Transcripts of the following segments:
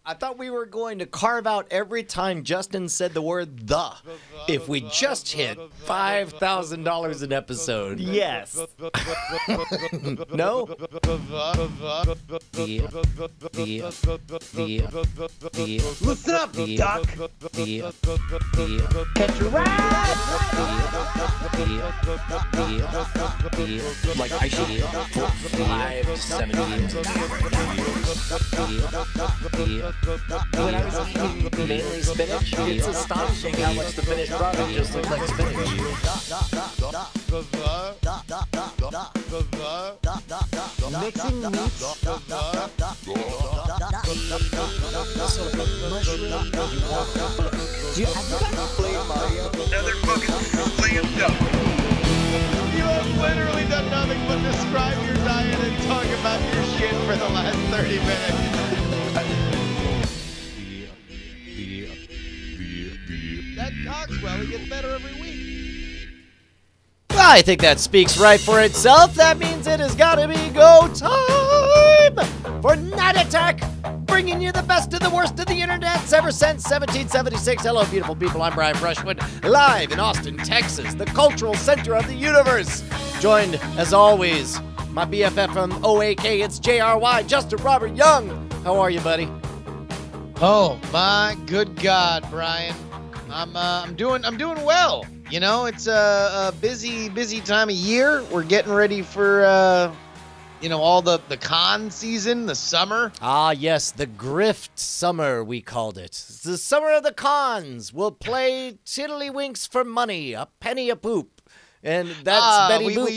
I thought we were going to carve out every time Justin said the word "the." If we just hit $5,000 an episode. Yes. No? Listen up, duck. Catch a ride. Like I should eat 5 to 7 times a day. When I was eating mainly spinach, it's astonishing how much the finished product just looks like spinach. Mixing meats. Have you guys played Mario? Another fucking slam dunk. You have literally done nothing but describe your diet and talk about your shit for the last 30 minutes. That Coxwell, he gets better every week. I think that speaks right for itself. That means it has got to be go time for Night Attack, bringing you the best and the worst of the internet ever since 1776. Hello, beautiful people. I'm Brian Brushwood, live in Austin, Texas, the cultural center of the universe. Joined, as always, my BFF from OAK. It's JRY, Justin Robert Young. How are you, buddy? Oh my good God, Brian. I'm doing well. You know, it's a busy time of year. We're getting ready for all the con season, the summer. Ah, yes, the grift summer, we called it. It's the summer of the cons. We'll play tiddlywinks for money, a penny a poop. And that's Betty Boop.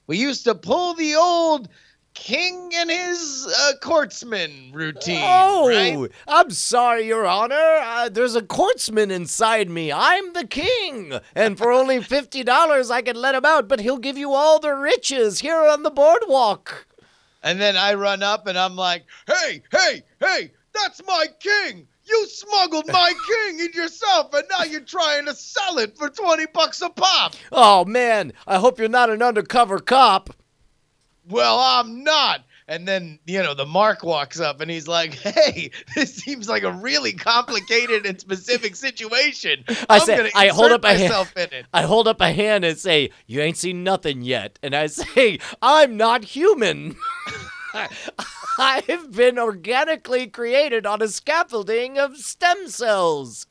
We used to pull the old king and his courtsman routine. Oh, right? I'm sorry, Your Honor. There's a courtsman inside me. I'm the king. And for only $50, I can let him out, but he'll give you all the riches here on the boardwalk. And then I run up and I'm like, hey, that's my king. You smuggled my king in yourself, and now you're trying to sell it for $20 a pop. Oh, man, I hope you're not an undercover cop. Well, I'm not. And then, the Mark walks up and he's like, hey, this seems like a really complicated and specific situation. I hold up a hand and say, you ain't seen nothing yet. And I say, I'm not human. I've been organically created on a scaffolding of stem cells.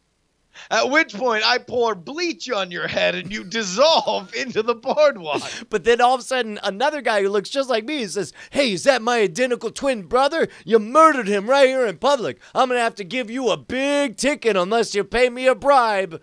At which point I pour bleach on your head and you dissolve into the boardwalk. But then all of a sudden, another guy who looks just like me says, hey, is that my identical twin brother? You murdered him right here in public. I'm going to have to give you a big ticket unless you pay me a bribe.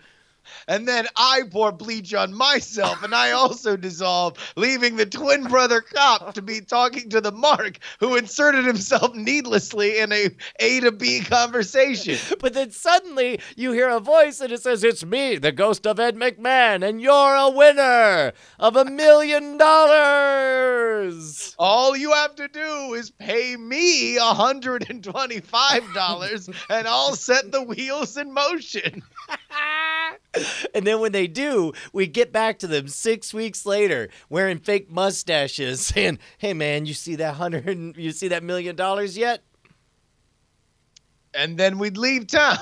And then I pour bleach on myself, and I also dissolve, leaving the twin brother cop to be talking to the Mark, who inserted himself needlessly in a A to B conversation. But then suddenly you hear a voice, and it says, it's me, the ghost of Ed McMahon, and you're a winner of $1 million. All you have to do is pay me $125, and I'll set the wheels in motion. And then when they do, we get back to them 6 weeks later wearing fake mustaches saying, hey, man, you see that $1 million yet? And then we'd leave town.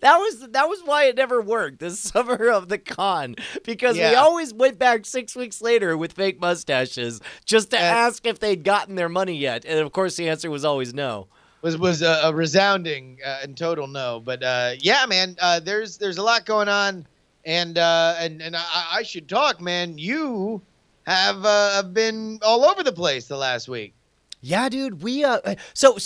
That was why it never worked, the summer of the con, because we always went back 6 weeks later with fake mustaches just to ask if they'd gotten their money yet. And, of course, the answer was always no. Was a resounding and total no, but man, there's a lot going on, and I should talk, man. You have been all over the place the last week. Yeah, dude. We so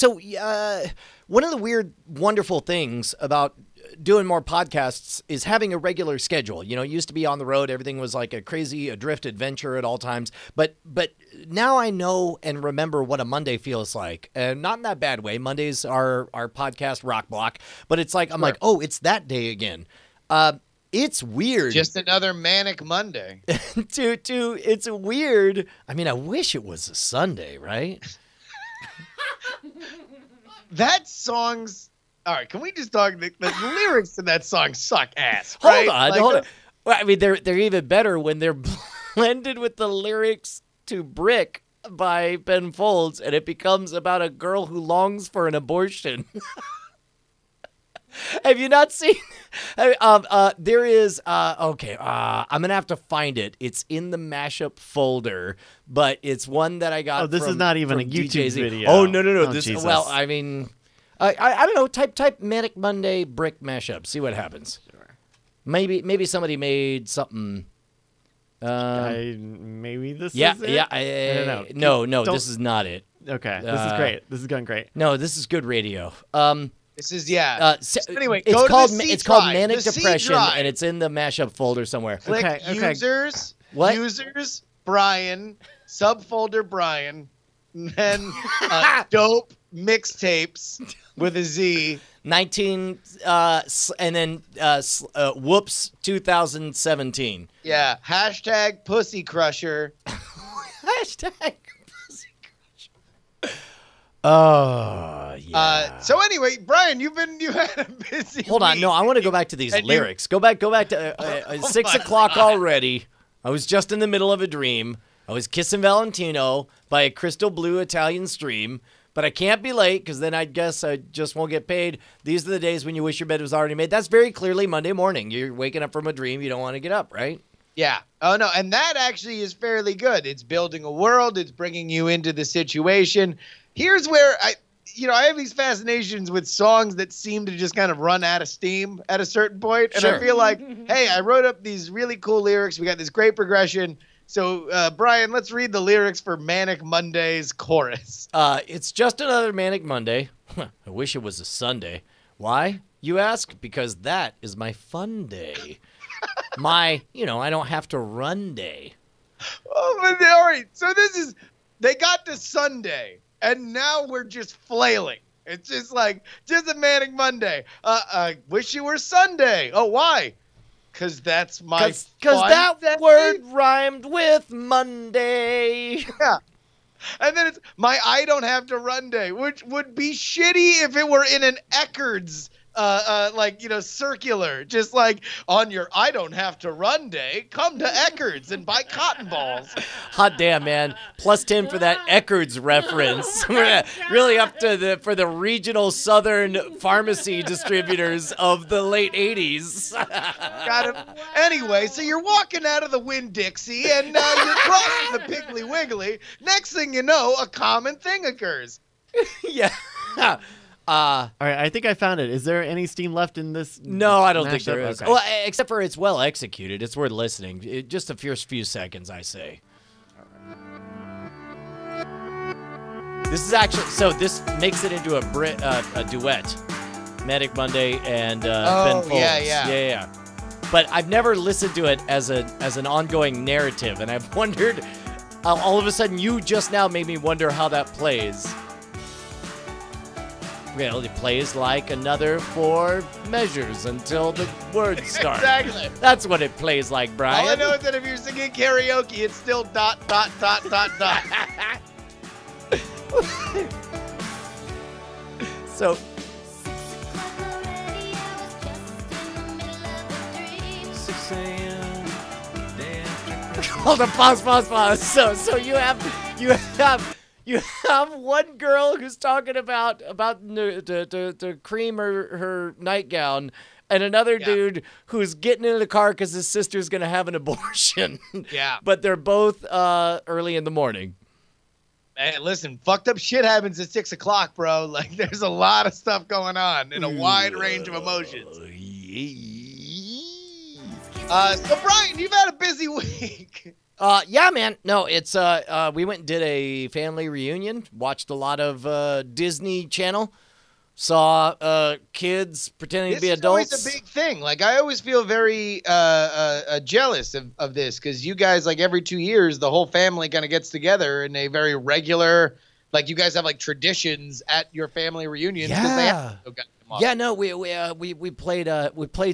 one of the weird, wonderful things about doing more podcasts is having a regular schedule. You know, it used to be on the road. Everything was like a crazy adrift adventure at all times. But now I know and remember what a Monday feels like. And not in that bad way. Mondays are our podcast rock block. But it's like, I'm like, oh, it's that day again. It's weird. Just another manic Monday. It's weird. I mean, I wish it was a Sunday, right? That song's... All right, can we just talk? The lyrics to that song suck ass. Hold right? on. Well, I mean, they're even better when they're blended with the lyrics to Brick by Ben Folds, and it becomes about a girl who longs for an abortion. Have you not seen? There is. Okay. I'm gonna have to find it. It's in the mashup folder, but it's one that I got. Oh, this is not even a YouTube video. Oh no. Oh, This. Jesus. Well, I mean, I don't know. Type Manic Monday brick mashup. See what happens. Sure. Maybe somebody made something. Maybe this Yeah, is it? yeah. I don't know. No. Don't- This is not it. Okay, this is great. This is going great. No, this is good radio. This is Anyway, it's go to called the C it's called drive, Manic the C Depression, drive. and it's in the mashup folder somewhere. Click Okay. users. What? Users. Brian. Subfolder Brian. And then dope mixtapes with a Z. 19 and then whoops 2017. Yeah. Hashtag Pussy Crusher. Hashtag Pussy Crusher. Oh yeah. So anyway, Brian, you had a busy. Hold on, week. no, I want to go back to these And you- lyrics. Go back to 6 o'clock already. I was just in the middle of a dream. I was kissing Valentino by a crystal blue Italian stream, but I can't be late because then I guess I just won't get paid. These are the days when you wish your bed was already made. That's very clearly Monday morning. You're waking up from a dream. You don't want to get up, right? Yeah. Oh, no. And that actually is fairly good. It's building a world. It's bringing you into the situation. Here's where I have these fascinations with songs that seem to just kind of run out of steam at a certain point. And Sure. I feel like, hey, I wrote up these really cool lyrics. We got this great progression. So, Brian, let's read the lyrics for Manic Monday's chorus. It's just another Manic Monday. I wish it was a Sunday. Why, you ask? Because that is my fun day. I don't have to run day. Oh, but all right. So they got to Sunday, and now we're just flailing. It's just a Manic Monday. Wish you were Sunday. Oh, why? Because that's my Because fun that day. word rhymed with Monday. Yeah. And then it's my I don't have to run day, which would be shitty if it were in an Eckerd's circular, just like on your I don't have to run day, come to Eckerd's and buy cotton balls. Hot damn, man. Plus 10 for that Eckerd's reference. We're really up to for the regional southern pharmacy distributors of the late 80s. Got it. Anyway, so you're walking out of the Winn-Dixie and you're crossing the Piggly Wiggly. Next thing you know, a common thing occurs. Yeah. All right, I think I found it. Is there any steam left in this? No, I don't think mashup? there is. Okay. Well, except for it's well executed. It's worth listening. Just a few seconds, I say. This is actually this makes it into a duet. Manic Monday and Ben Folds. yeah. But I've never listened to it as an ongoing narrative, and I've wondered. All of a sudden, you just now made me wonder how that plays. Well, it plays like another 4 measures until the words start. Exactly. That's what it plays like, Brian. All I know is that if you're singing karaoke, it's still ... So, hold on, pause. So you have one girl who's talking about to cream her nightgown, and another dude who's getting into the car because his sister's gonna have an abortion. Yeah. But they're both early in the morning. Hey, listen, fucked up shit happens at 6 o'clock, bro. Like, there's a lot of stuff going on in a wide range of emotions. So, Brian, you've had a busy week. Yeah, man. No, it's we went and did a family reunion. Watched a lot of Disney Channel. Saw kids pretending to be adults. This is always a big thing. Like, I always feel very jealous of this because you guys, like, every 2 years, the whole family kind of gets together in a very regular, like, you guys have, like, traditions at your family reunions. 'Cause they have to go get them off. Yeah, no, we played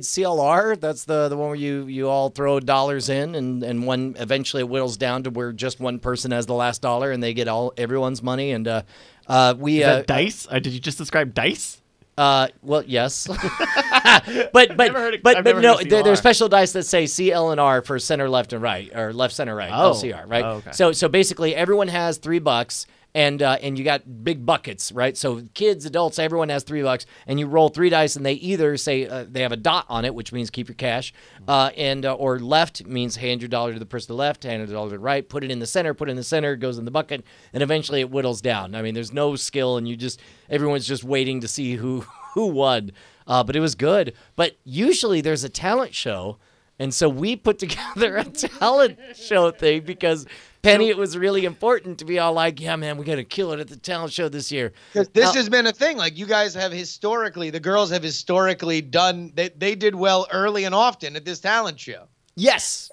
CLR. That's the one where you all throw dollars in, and one eventually it whittles down to where just one person has the last dollar, and they get everyone's money. And Is that dice? Did you just describe dice? Well, yes, but never heard no, of there are CLR. special dice that say C, L, and R for center, left, and right, or left, center, right, Oh. LCR, right? Oh, okay. So basically, everyone has $3, and you got big buckets, right? So kids, adults, everyone has $3, and you roll 3 dice, and they either say they have a dot on it, which means keep your cash, or left means hand your dollar to the person to the left, hand your dollar to the right, put it in the center, it goes in the bucket, and eventually it whittles down. I mean, there's no skill, and everyone's just waiting to see who won. But it was good. But usually there's a talent show, and so we put together a talent show thing because Penny, it was really important to be all like, yeah, man, we got to kill it at the talent show this year. Because this has been a thing. Like, you guys have historically, the girls have historically done, they did well early and often at this talent show. Yes.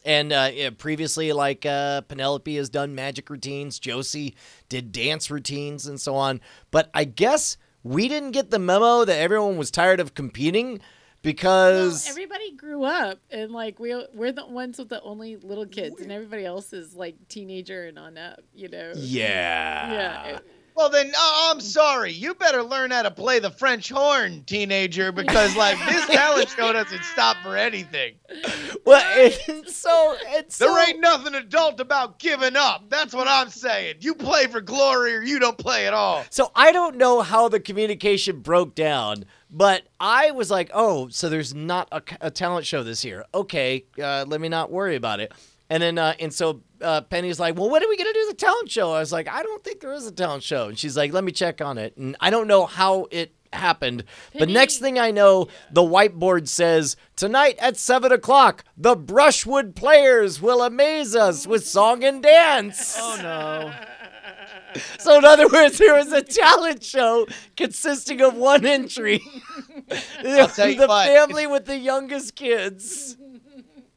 And previously, like Penelope has done magic routines. Josie did dance routines and so on. But I guess we didn't get the memo that everyone was tired of competing because everybody grew up, and like we're the ones with the only little kids, and everybody else is like teenager and on up, you know. Yeah. Well, then, I'm sorry. You better learn how to play the French horn, teenager, because, like, this talent show doesn't stop for anything. Well, it's so There ain't nothing adult about giving up. That's what I'm saying. You play for glory or you don't play at all. So I don't know how the communication broke down, but I was like, oh, so there's not a talent show this year. Okay, let me not worry about it. And then, so Penny's like, well, when are we going to do the talent show? I was like, I don't think there is a talent show. And she's like, let me check on it. And I don't know how it happened. But next thing I know, the whiteboard says, tonight at 7 o'clock, the Brushwood Players will amaze us with song and dance. Oh, no. So in other words, there was a talent show consisting of one entry. I'll tell you the what, family with the youngest kids.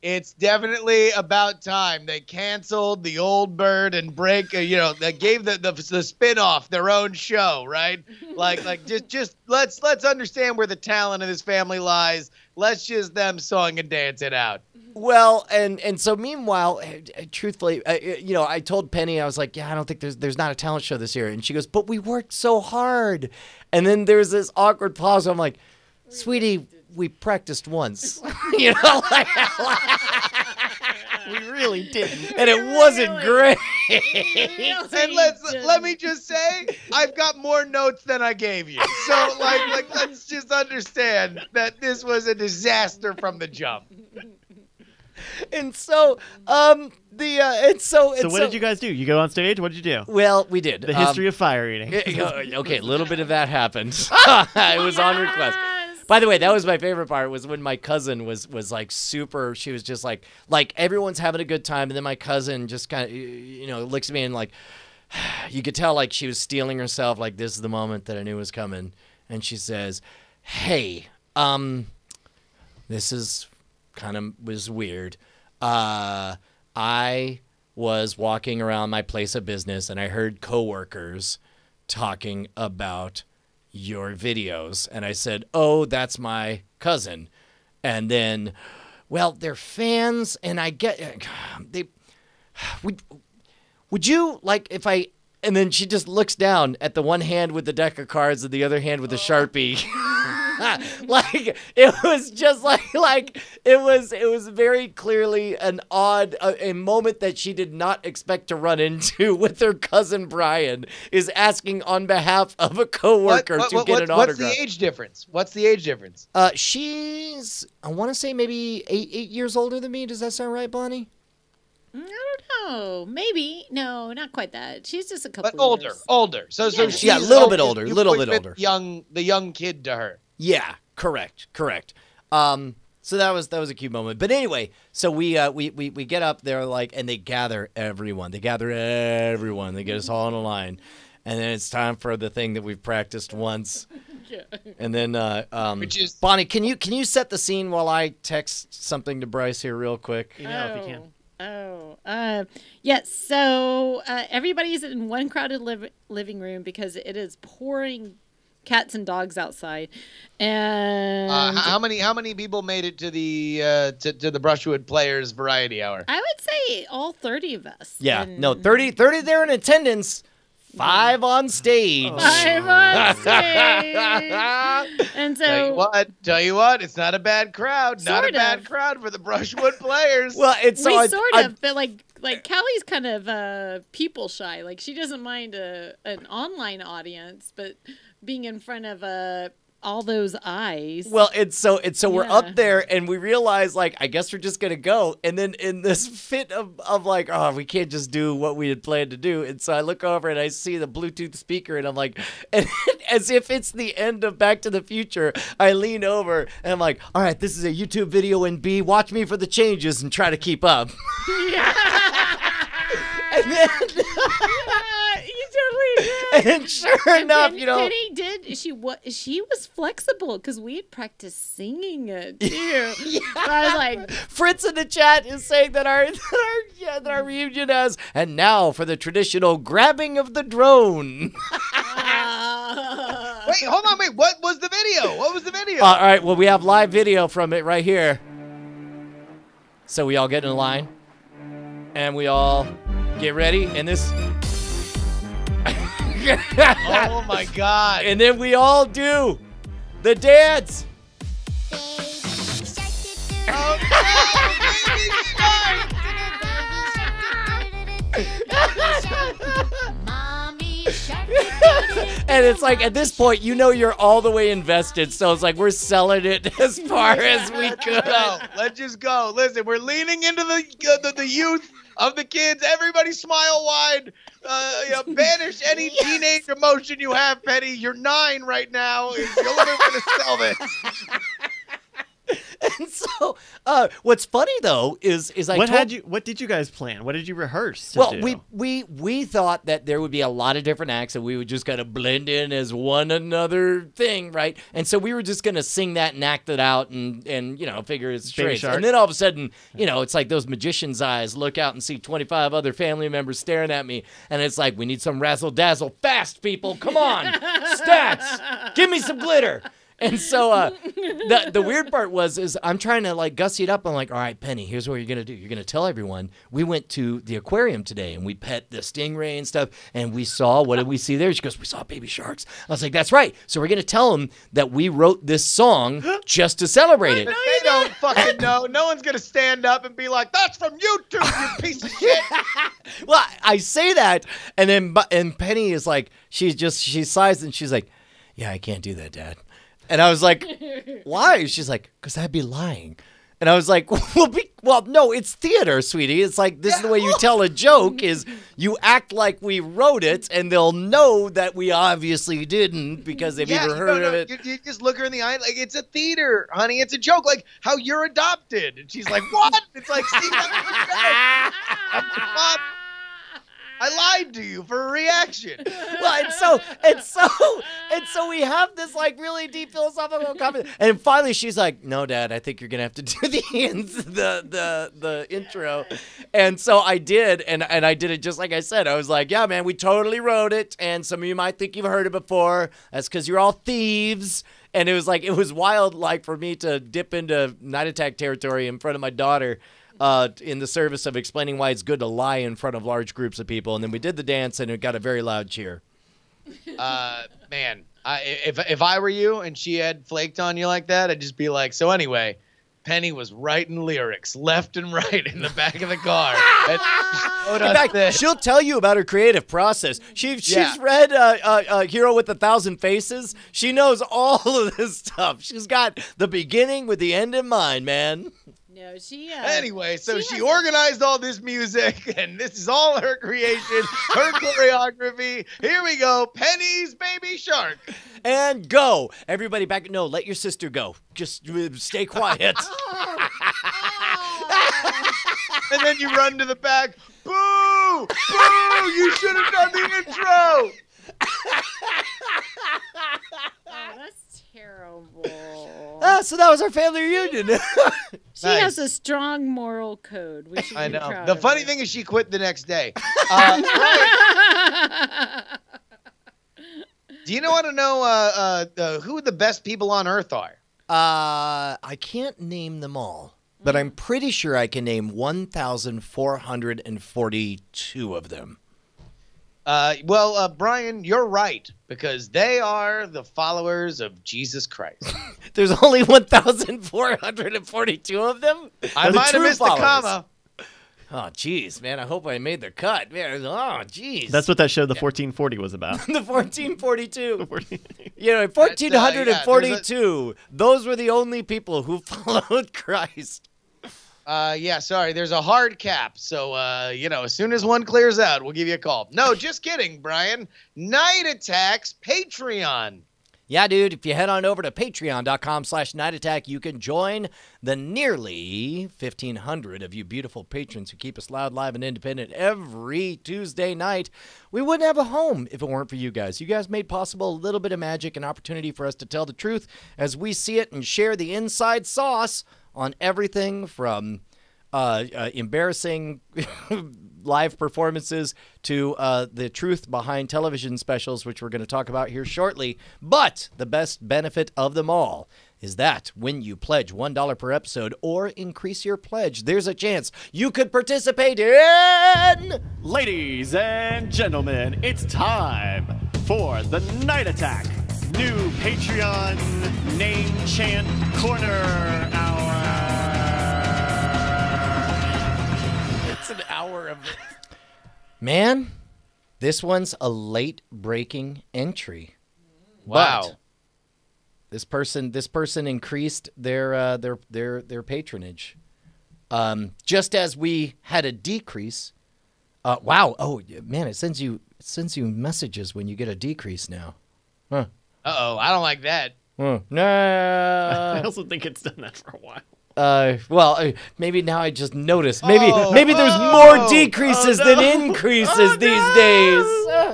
It's definitely about time. They canceled the Old Bird and Break, they gave the spin-off their own show, right? Like just let's understand where the talent of this family lies. Let's just them song and dance it out. Well, and so meanwhile, truthfully, I told Penny, I was like, yeah, I don't think there's not a talent show this year. And she goes, but we worked so hard. And then there's this awkward pause. I'm like, sweetie, we practiced once. You know, like, We really didn't. and it wasn't great. And let me just say, I've got more notes than I gave you. So like let's just understand that this was a disaster from the jump. And so, so So what did you guys do? You go on stage? What did you do? Well, we did. The history of fire eating. Okay, a little bit of that happened. It was on request. By the way, that was my favorite part, was when my cousin was like super, she was just like everyone's having a good time, and then my cousin just kind of, looks at me and like, you could tell like she was steeling herself, like this is the moment that I knew was coming. And she says, hey, this is was weird. I was walking around my place of business and I heard coworkers talking about your videos. And I said, oh, that's my cousin. And then, well, they're fans and I get, would you like if I, and then she just looks down at the one hand with the deck of cards and the other hand with the Sharpie. Like it was just like it was very clearly an odd a moment that she did not expect to run into with her cousin Brian is asking on behalf of a coworker to get an autograph. What's the age difference? She's I want to say maybe 8 years older than me. Does that sound right, Bonnie? I don't know. Maybe. No, not quite that. She's just a couple. But years. older. So she's a little bit older. The young kid to her. Yeah, correct. So that was a cute moment. But anyway, so we get up there and they gather everyone. They get us all in a line. And then it's time for the thing that we've practiced once. Yeah. And then Which is Bonnie, can you set the scene while I text something to Bryce here real quick? If you can. Yes. So everybody's in one crowded living room because it is pouring cats and dogs outside. And how many people made it to the to the Brushwood Players Variety Hour? I would say all 30 of us. Yeah. And No, 30 there in attendance. 5 on stage. 5 on stage. And so Tell you what, it's not a bad crowd. Not a Sort bad of. crowd for the Brushwood players. Well, it's so we I- sort I- of, but like Callie's kind of people shy. Like she doesn't mind an online audience, but being in front of all those eyes. Well, it's so we're Yeah. up there and we realize like I guess we're just gonna go, and then in this fit of like, oh, we can't just do what we had planned to do, and so I look over and I see the Bluetooth speaker and I'm like, and as if it's the end of Back to the Future, I lean over and I'm like, all right, this is a YouTube video in B, watch me for the changes and try to keep up. And then, You totally did. and sure enough, you know. Penny did. She was flexible because we had practiced singing it too. I was like, Fritz in the chat is saying that our reunion has, and now for the traditional grabbing of the drone. Wait, hold on, wait. What was the video? What was the video? All right, well, we have live video from it right here. So we all get in line, and we all get ready, and this... Oh my God. And then we all do the dance. And it's like at this point, you know, you're all the way invested. So it's like we're selling it as far as we could. Let's just go. Listen, we're leaning into the youth of the kids. Everybody smile wide. Banish any teenage emotion you have, Penny. You're 9 right now. You're the only way to sell this. And so, what's funny though is What did you guys plan? What did you rehearse? Well, do? we thought that there would be a lot of different acts and we would just kind of blend in as one another thing, right? And so we were just going to sing that and act it out and you know, figure it's Baby straight. Shark. And then all of a sudden, you know, it's like those magician's eyes look out and see 25 other family members staring at me. And it's like, we need some razzle dazzle fast, people. Come on. Stats. Give me some glitter. And so the weird part is I'm trying to like gussy it up. I'm like, all right, Penny, here's what you're going to do. You're going to tell everyone we went to the aquarium today and we pet the stingray and stuff. And we saw, what did we see there? She goes, we saw baby sharks. I was like, that's right. So we're going to tell them that we wrote this song just to celebrate it. They don't fucking know. No one's going to stand up and be like, that's from YouTube, you piece of shit. Well, I say that. And then Penny is like, she sighs and she's like, yeah, I can't do that, Dad. And I was like, why? She's like, because I'd be lying. And I was like, well, no, it's theater, sweetie. It's like, this is the way you tell a joke is you act like we wrote it and they'll know that we obviously didn't because they've either heard of it. You just look her in the eye like, it's a theater, honey. It's a joke, like how you're adopted. And she's like, what? It's like, see, I lied to you for a reaction. Well, and so we have this like really deep philosophical comment, and finally she's like, "No, Dad, I think you're gonna have to do the intro," and so I did, and I did it just like I said. I was like, "Yeah, man, we totally wrote it, and some of you might think you've heard it before. That's because you're all thieves." And it was wild, like for me to dip into Night Attack territory in front of my daughter. In the service of explaining why it's good to lie in front of large groups of people. And then we did the dance, and it got a very loud cheer. Man, if I were you and she had flaked on you like that, I'd just be like, so anyway, Penny was writing lyrics left and right in the back of the car. In fact, she'll tell you about her creative process. She's read Hero with 1,000 Faces. She knows all of this stuff. She's got the beginning with the end in mind, man. no, she. Anyway, so she organized all this music, and this is all her creation, her choreography. Here we go, Penny's Baby Shark. And go. Everybody back. No, let your sister go. Just stay quiet. And then you run to the back. Boo! Boo! You should have done the intro. Oh, that's terrible. So that was our family reunion. She has a strong moral code. We should I be know. proud The of funny her. thing is she quit the next day. Do you want to know who the best people on Earth are? I can't name them all, but I'm pretty sure I can name 1,442 of them. Brian, you're right, because they are the followers of Jesus Christ. There's only 1,442 of them? I The might have true missed the followers. comma. Oh, jeez, man. I hope I made the cut. Man, oh, jeez. That's what that show, the 1440, was about. the 1442. 14 You know, 1,442. Those were the only people who followed Christ. Sorry, there's a hard cap. So, as soon as one clears out, we'll give you a call. No, just kidding, Brian. Night Attack's Patreon. Yeah, dude, if you head on over to patreon.com/nightattack, you can join the nearly 1,500 of you beautiful patrons who keep us loud, live, and independent every Tuesday night. We wouldn't have a home if it weren't for you guys. You guys made possible a little bit of magic, an opportunity for us to tell the truth as we see it and share the inside sauce on everything from embarrassing live performances to the truth behind television specials, which we're going to talk about here shortly. But the best benefit of them all is that when you pledge $1 per episode or increase your pledge, there's a chance you could participate in... Ladies and gentlemen, it's time for the Night Attack new Patreon name chant corner hour. It's an hour of it. Man, this one's a late-breaking entry. Wow. But this person increased their patronage. Just as we had a decrease. Wow. Oh man, it sends you messages when you get a decrease now. Huh. Uh-oh, I don't like that. No. I also think it's done that for a while. Maybe now I just noticed. Maybe there's more decreases than increases these days.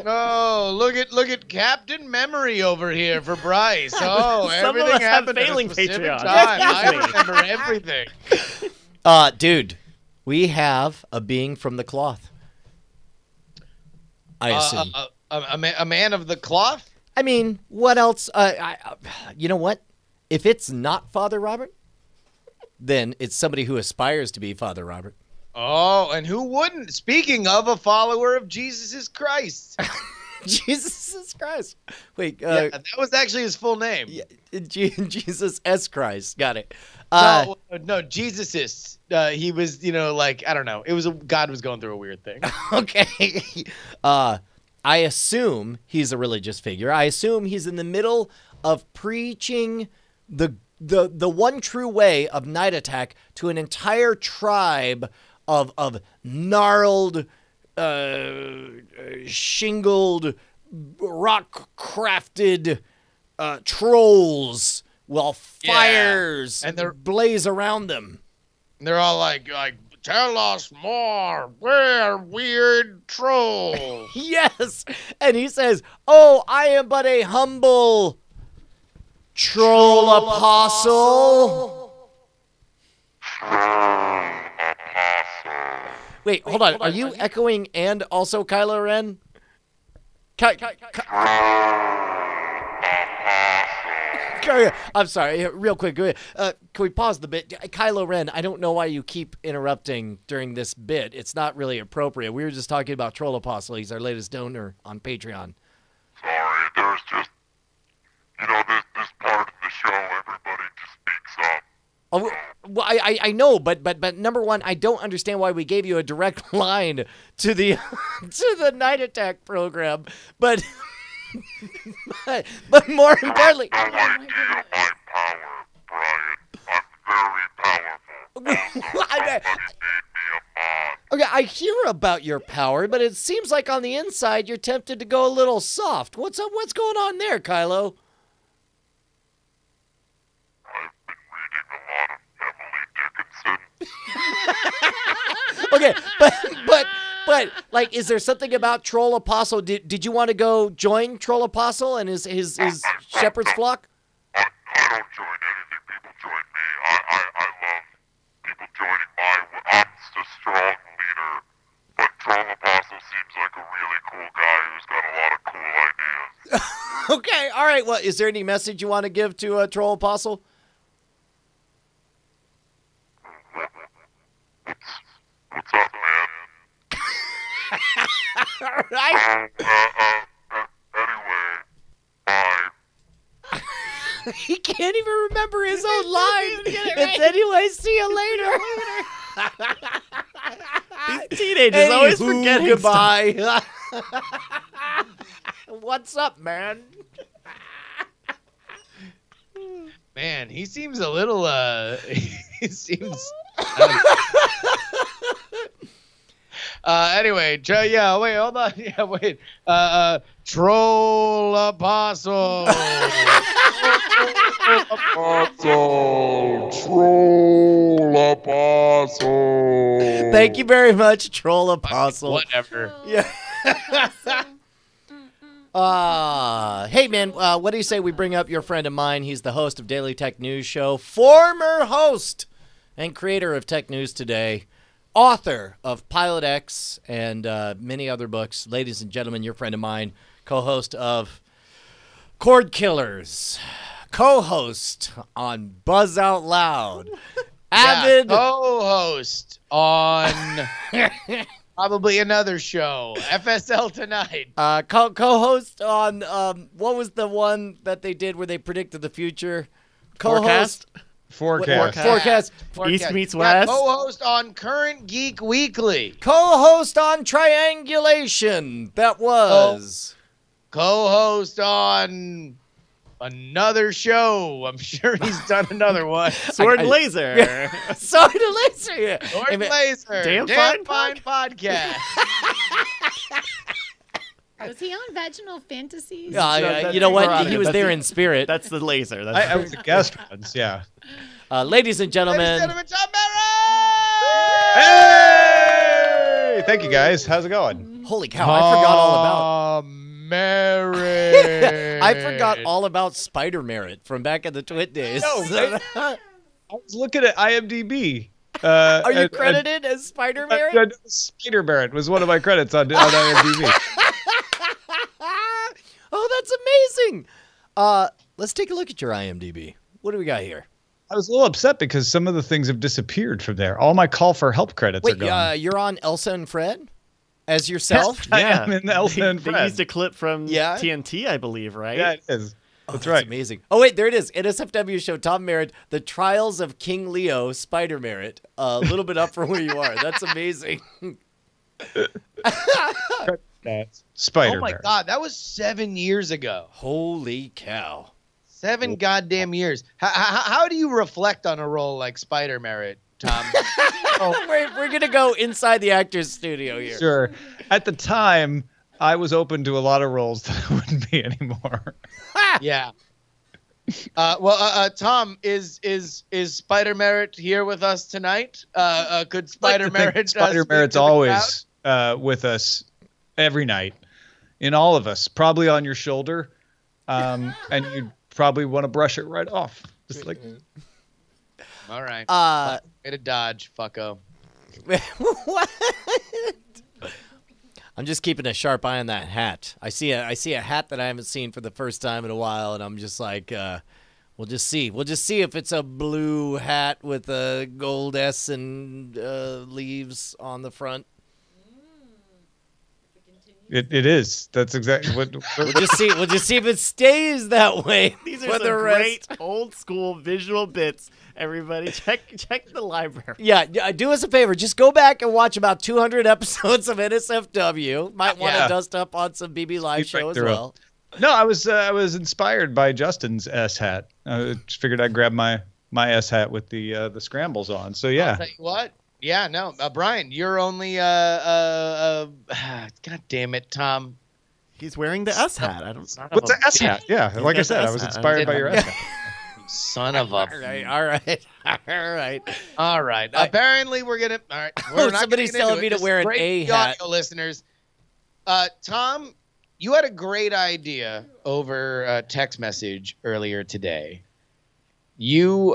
No, look at Captain Memory over here for Bryce. Oh, Some of everything us have happened at a failing specific Patreon. time. I Excuse me. remember everything. Dude, we have a being from the cloth. I assume. A man of the cloth? I mean, what else? You know what? If it's not Father Robert, then it's somebody who aspires to be Father Robert. Oh, and who wouldn't? Speaking of a follower of Jesus Christ. Jesus Christ. Wait. That was actually his full name. Yeah, Jesus S. Christ. Got it. No, Jesus is. He was, I don't know. It was God was going through a weird thing. Okay. I assume he's a religious figure. I assume he's in the middle of preaching the one true way of Night Attack to an entire tribe of gnarled, shingled, rock-crafted trolls while fires and they're blaze around them. They're all like, tell us more. We're weird trolls. Yes. And he says, oh, I am but a humble troll apostle. Wait, hold on. Are you echoing and also Kylo Ren? I'm sorry, real quick. Can we pause the bit? Kylo Ren, I don't know why you keep interrupting during this bit. It's not really appropriate. We were just talking about Troll Apostle. He's our latest donor on Patreon. Sorry, there's just, this part of the show, everybody just speaks up. Oh, well, I know, but number one, I don't understand why we gave you a direct line to the to the Night Attack program, but but more importantly, No idea my power, Brian. I'm very powerful. Somebody made me a mod. okay, I hear about your power, but it seems like on the inside you're tempted to go a little soft. What's up? What's going on there, Kylo? Okay, but like, is there something about Troll Apostle? Did you want to go join Troll Apostle and his shepherd's flock? I don't join anything. People join me. I love people joining I'm the strong leader. But Troll Apostle seems like a really cool guy who's got a lot of cool ideas. Okay, all right. Well, is there any message you want to give to Troll Apostle? What's up, man? right. Anyway, bye. He can't even remember his own line. It's anyway, see you later. These teenagers always Anywho, forget goodbye. What's up, man? Man, he seems a little. He seems. Anyway, yeah. Wait, hold on. Yeah, wait. Troll Apostle. Troll Apostle. Thank you very much, Troll Apostle. Whatever. Yeah. Hey, man, what do you say we bring up your friend of mine? He's the host of Daily Tech News Show, former host and creator of Tech News Today, author of Pilot X and many other books. Ladies and gentlemen, your friend of mine, co-host of Cord Killers, co-host on Buzz Out Loud, avid co-host on probably another show, FSL Tonight. co-host on what was the one that they did where they predicted the future? Co-host. Forecast. East meets West. Co-host on Current Geek Weekly. Co-host on Triangulation. That was. Co-host on another show. I'm sure he's done another one. Sword and Laser. Sword and Laser. Yeah. Sword Hey, and man, Laser. Damn Fine Podcast. Was he on Vaginal Fantasies? that's you know what? Veronica. He was That's there the- in spirit. That's the laser. I was a guest once, yeah. Ladies and gentlemen. Ladies and gentlemen, Tom Hey! Thank you, guys. How's it going? Holy cow! I forgot all about. Merritt. I forgot all about Spider Merritt from back in the Twit days. No, I was looking at IMDb. Are you credited as Spider Merritt? Spider Merritt was one of my credits on IMDb. Oh, that's amazing. Let's take a look at your IMDb. What do we got here? I was a little upset because some of the things have disappeared from there. All my call for help credits are Wait, gone. you're on Elsa and Fred as yourself? I am in Elsa and They Fred. used a clip from Yeah. TNT, I believe, right? Yeah, it is. Oh, That's right. amazing. Oh, wait, there it is. NSFW show, Tom Merritt, The Trials of King Leo, Spider Merritt. A little bit up from where you are. That's amazing. That's Spider Oh my Merritt. God, that was 7 years ago. Holy cow. 7 goddamn years. How do you reflect on a role like Spider Merritt, Tom? We're going to go inside the actor's studio here. Sure. At the time, I was open to a lot of roles that I wouldn't be anymore. Yeah. Tom, is Spider Merritt here with us tonight? Could Spider Merritt? Spider Merritt's always with us every night, in all of us, probably on your shoulder, and you probably want to brush it right off, just like. All right. Way to dodge, fucko. What? I'm just keeping a sharp eye on that hat. I see a hat that I haven't seen for the first time in a while, and I'm just like, we'll just see. We'll just see if it's a blue hat with a gold S and leaves on the front. It is. That's exactly what. We'll just see. We'll just see if it stays that way. These are for some the rest. great old school visual bits. Everybody, check the library. Yeah, do us a favor. Just go back and watch about 200 episodes of NSFW. Might want to Yeah. dust up on some BB Live Sleep show right as through it. well. No, I was inspired by Justin's S hat. I just figured I'd grab my S hat with the scrambles on. So I'll yeah, tell you what. Yeah, no, Brian, you're only God damn it, Tom. He's wearing the S hat. I don't. Son of what's a the S hat? Yeah, like I Yes, said, I S was hat. inspired by your S hat. Son of a. All right. All right. Apparently, we're gonna. All right. Oh, We're not somebody's gonna get telling into me it. to Just wear an break A the hat. audio listeners. Tom, you had a great idea over text message earlier today. You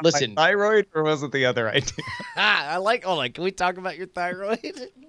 listen. My thyroid, or was it the other idea? I like. Hold on. Can we talk about your thyroid?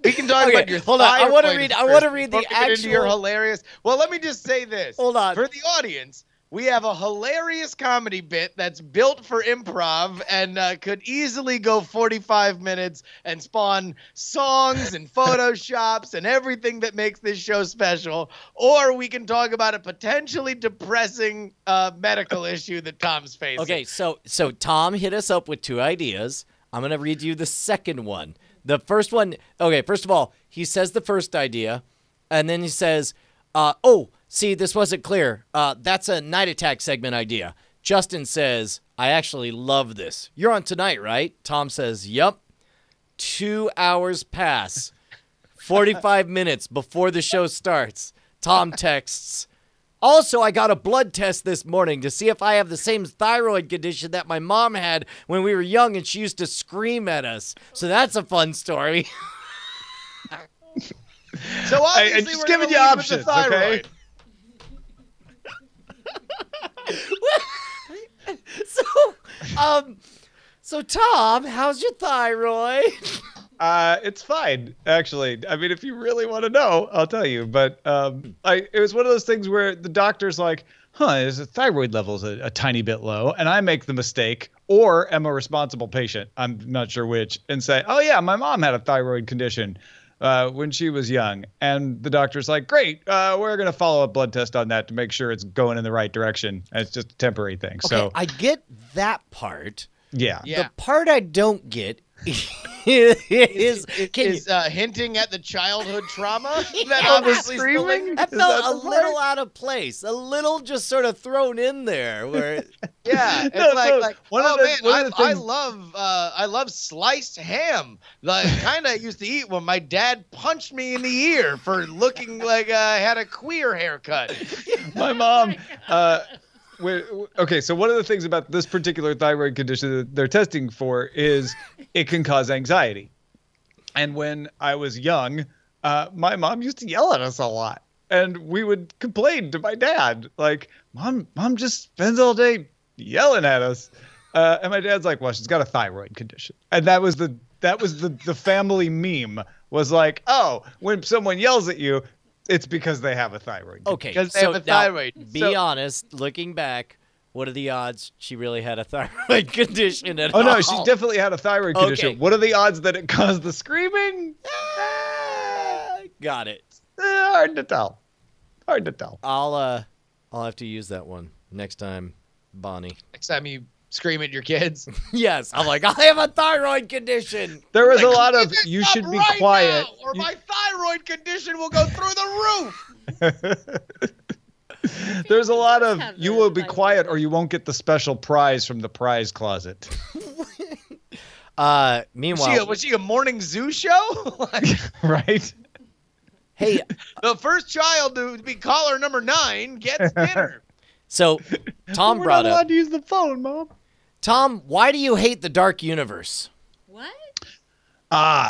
We can talk Okay, about your. hold on. I want to thyroid read. I first want to read before the we get into your actual. hilarious. Well, let me just say this. Hold on. For the audience, we have a hilarious comedy bit that's built for improv and could easily go 45 minutes and spawn songs and photoshops and everything that makes this show special. Or we can talk about a potentially depressing medical issue that Tom's facing. Okay, so Tom hit us up with 2 ideas. I'm going to read you the second one. The first one, okay, first of all, he says the first idea, and then he says, see, this wasn't clear. That's a Night Attack segment idea. Justin says, I actually love this. You're on tonight, right? Tom says, yup. 2 hours pass. 45 minutes before the show starts. Tom texts, also, I got a blood test this morning to see if I have the same thyroid condition that my mom had when we were young and she used to scream at us. So that's a fun story. So obviously I'm just we're giving gonna you lead with options, the thyroid. okay? So Tom, how's your thyroid? It's fine, actually. I mean, if you really want to know, I'll tell you. But it was one of those things where the doctor's like, his thyroid level's a tiny bit low, and I make the mistake, or am a responsible patient, I'm not sure which, and say, oh yeah, my mom had a thyroid condition when she was young. And the doctor's like, great, we're going to follow a blood test on that to make sure it's going in the right direction. And it's just a temporary thing. Okay, So I get that part. yeah. The part I don't get is hinting at the childhood trauma that Oh, the obviously screaming? that Is felt that a the little part? out of place, a little just sort of thrown in there. Where Yeah, it's No, like one oh of the- man, one of the I things- love sliced ham. Like kind of used to eat when my dad punched me in the ear for looking like I had a queer haircut. My mom. Okay, so one of the things about this particular thyroid condition that they're testing for is it can cause anxiety. And when I was young, my mom used to yell at us a lot. And we would complain to my dad, like, Mom just spends all day yelling at us. And my dad's like, well, she's got a thyroid condition. And that was the family meme, was like, oh, when someone yells at you, it's because they have a thyroid condition. okay, Because they so have a now, thyroid. be honest, looking back, what are the odds she really had a thyroid condition at Oh all? no, she's definitely had a thyroid condition. Okay. What are the odds that it caused the screaming? Got it. Hard to tell. I'll have to use that one next time, Bonnie. Next time you scream at your kids. Yes, I'm like, I have a thyroid condition. There was a lot of Stop you should be right quiet. now, or my thyroid condition will go through the roof. There's a lot of have you the will be thyroid quiet or you won't get the special prize from the prize closet. Meanwhile, Was she a morning zoo show? Like, Right? hey, the first child to be caller number 9 gets dinner. so Tom We're brought not allowed up, to use the phone, Mom. Tom, why do you hate the dark universe? What?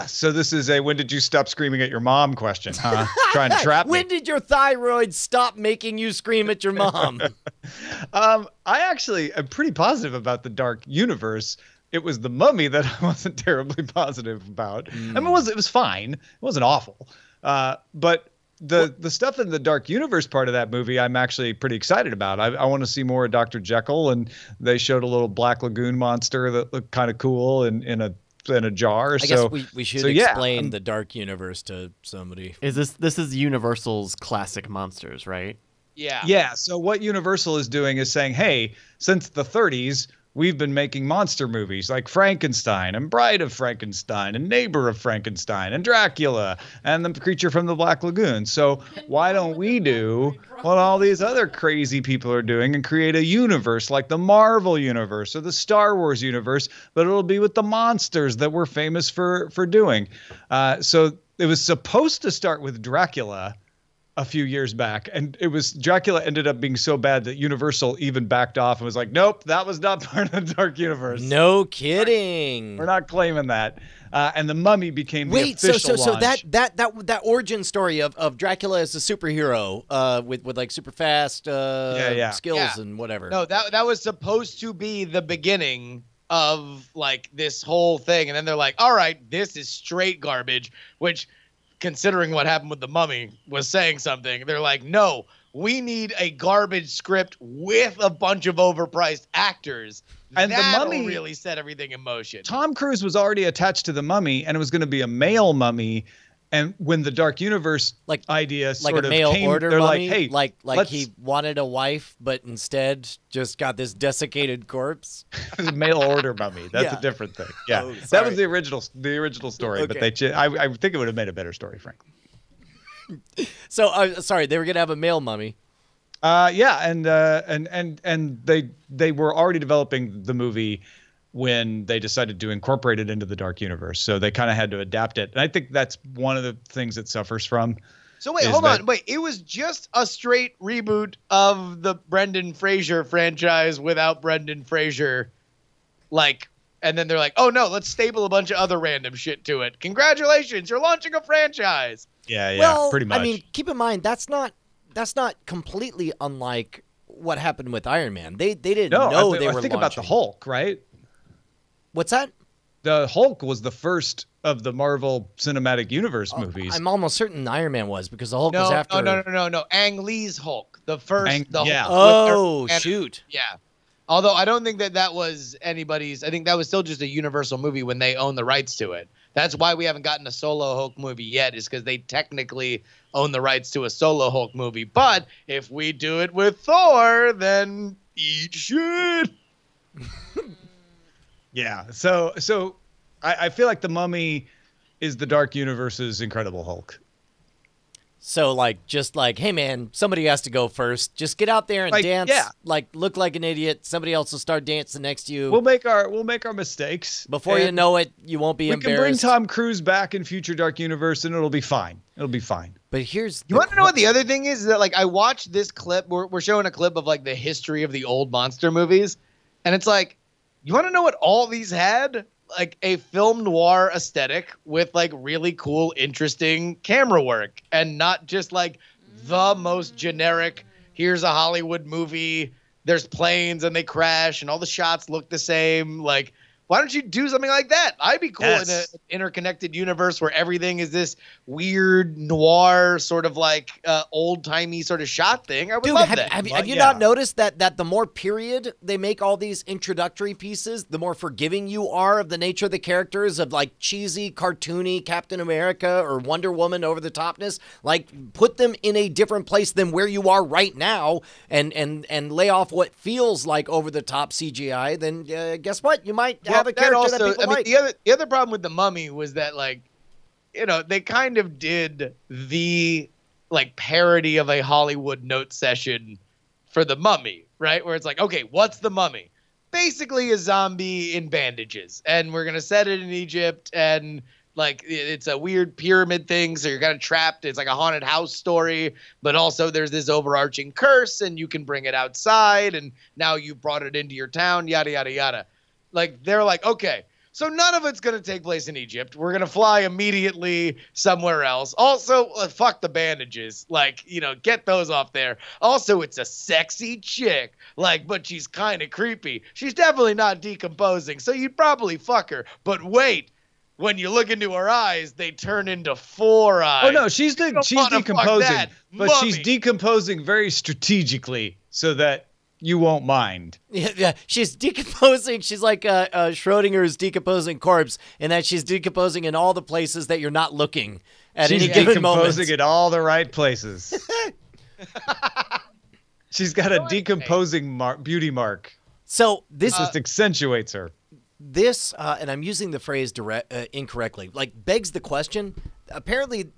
So this is a when did you stop screaming at your mom question, huh? Trying to trap me. When did your thyroid stop making you scream at your mom? I actually am pretty positive about the dark universe. It was the Mummy that I wasn't terribly positive about. I mean, it was fine. It wasn't awful. But the stuff in the dark universe part of that movie, I'm actually pretty excited about. I want to see more of Dr. Jekyll, and they showed a little Black Lagoon monster that looked kind of cool in a jar. I guess we should yeah, explain the dark universe to somebody. Is this is Universal's classic monsters, right? Yeah. Yeah. So what Universal is doing is saying, hey, since the 30s, we've been making monster movies like Frankenstein and Bride of Frankenstein and Neighbor of Frankenstein and Dracula and the creature from the Black Lagoon. So why don't we do what all these other crazy people are doing and create a universe like the Marvel universe or the Star Wars universe, but it'll be with the monsters that we're famous for doing. So it was supposed to start with Dracula a few years back, and Dracula ended up being so bad that Universal even backed off and was like, nope, that was not part of the dark universe. No kidding. We're not claiming that. And the Mummy became the Wait, official so launch. that origin story of Dracula as a superhero with like super fast skills Yeah. and whatever. No, that was supposed to be the beginning of like this whole thing, and then they're like, all right, this is straight garbage, which, considering what happened with the Mummy, was saying something. They're like, no, we need a garbage script with a bunch of overpriced actors. And the That'll Mummy really set everything in motion. Tom Cruise was already attached to the Mummy, and it was going to be a male Mummy. And when the Dark Universe idea like sort a of mail came, order they're mummy, like, hey, like he wanted a wife, but instead just got this desiccated corpse. it was a mail order mummy. That's Yeah. a different thing. Yeah, Oh, that sorry. was the original story. But Okay. I think it would have made a better story, frankly. So sorry, they were gonna have a male mummy. Yeah, and they were already developing the movie when they decided to incorporate it into the Dark Universe. So they kind of had to adapt it. And I think that's one of the things it suffers from. So wait, hold on. Wait, it was just a straight reboot of the Brendan Fraser franchise without Brendan Fraser. And then they're like, oh no, let's staple a bunch of other random shit to it. Congratulations, you're launching a franchise. Yeah, Well, pretty much. I mean, keep in mind that's not completely unlike what happened with Iron Man. They didn't know they were think about the launching. Hulk, right? What's that? The Hulk was the first of the Marvel Cinematic Universe movies. I'm almost certain Iron Man was because the Hulk was after. No. Ang Lee's Hulk, the first. Yeah. Oh shoot! Yeah. Although I don't think that was anybody's. I think that was still just a Universal movie when they own the rights to it. That's why we haven't gotten a solo Hulk movie yet, is because they technically own the rights to a solo Hulk movie. But if we do it with Thor, then eat shit. Yeah. So I feel like the Mummy is the Dark Universe's Incredible Hulk. So just hey man, somebody has to go first. Just get out there and dance. Yeah. Look like an idiot. Somebody else will start dancing next to you. We'll make our mistakes. Before you know it, you won't be embarrassed. We can bring Tom Cruise back in future Dark Universe, and it'll be fine. It'll be fine. But here's You want to know what the other thing is? That I watched this clip. We're showing a clip of the history of the old monster movies, and it's you want to know what all these had? A film noir aesthetic with really cool, interesting camera work, and not just the most generic. Here's a Hollywood movie. There's planes and they crash, and all the shots look the same. Why don't you do something like that? I'd be cool in an interconnected universe where everything is this weird noir sort of old-timey sort of shot thing. I would love that. Have you not noticed that the more period they make all these introductory pieces, the more forgiving you are of the nature of the characters, of cheesy, cartoony Captain America or Wonder Woman over the topness? Put them in a different place than where you are right now and lay off what feels like over the top CGI, then guess what? You might have a character that people like. The other problem with the Mummy was that they kind of did the parody of a Hollywood note session for the Mummy, right? Where it's okay, what's the Mummy? Basically a zombie in bandages, and we're gonna set it in Egypt, and it's a weird pyramid thing, so you're kind of trapped. It's like a haunted house story, but also there's this overarching curse, and you can bring it outside, and now you brought it into your town, yada yada yada. They're okay, so none of it's going to take place in Egypt. We're going to fly immediately somewhere else. Also, fuck the bandages. Get those off there. Also, it's a sexy chick. But she's kind of creepy. She's definitely not decomposing, so you'd probably fuck her. But wait, when you look into her eyes, they turn into 4 eyes. Oh, no, she's decomposing, but Mummy. she's decomposing very strategically so that you won't mind. Yeah, she's decomposing. She's like Schrodinger's decomposing corpse, in that she's decomposing in all the places that you're not looking at She's any given decomposing moment. in all the right places. She's got a decomposing beauty mark. So this Just accentuates her. This, and I'm using the phrase incorrectly, begs the question. Apparently,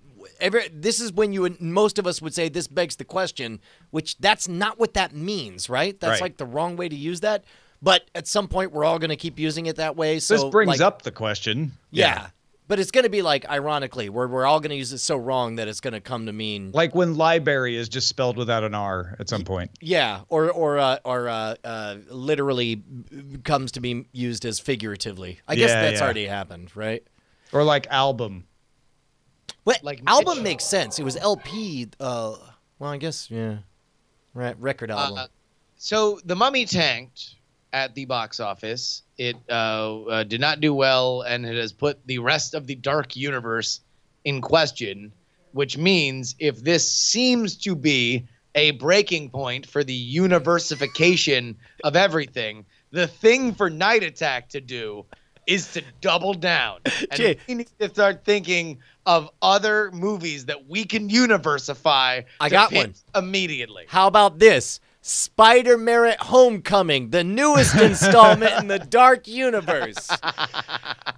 this is when most of us would say this begs the question, which that's not what that means, right? That's Right. the wrong way to use that. But at some point, we're all going to keep using it that way. So This brings up the question. Yeah. But it's going to be ironically, we're all going to use it so wrong that it's going to come to mean When library is just spelled without an R at some point. yeah, or literally comes to be used as figuratively. I guess that's already happened, right? Or album. Well, Like album Mitch. makes sense. It was LP. Well, I guess yeah, right. Record album. So the Mummy tanked at the box office. It did not do well, and it has put the rest of the Dark Universe in question, which means if this seems to be a breaking point for the universification of everything, the thing for Night Attack to do is to double down. And we need to start thinking of other movies that we can universify. I got pitch one. Immediately. How about this? Merritt Homecoming, the newest installment in the Dark Universe.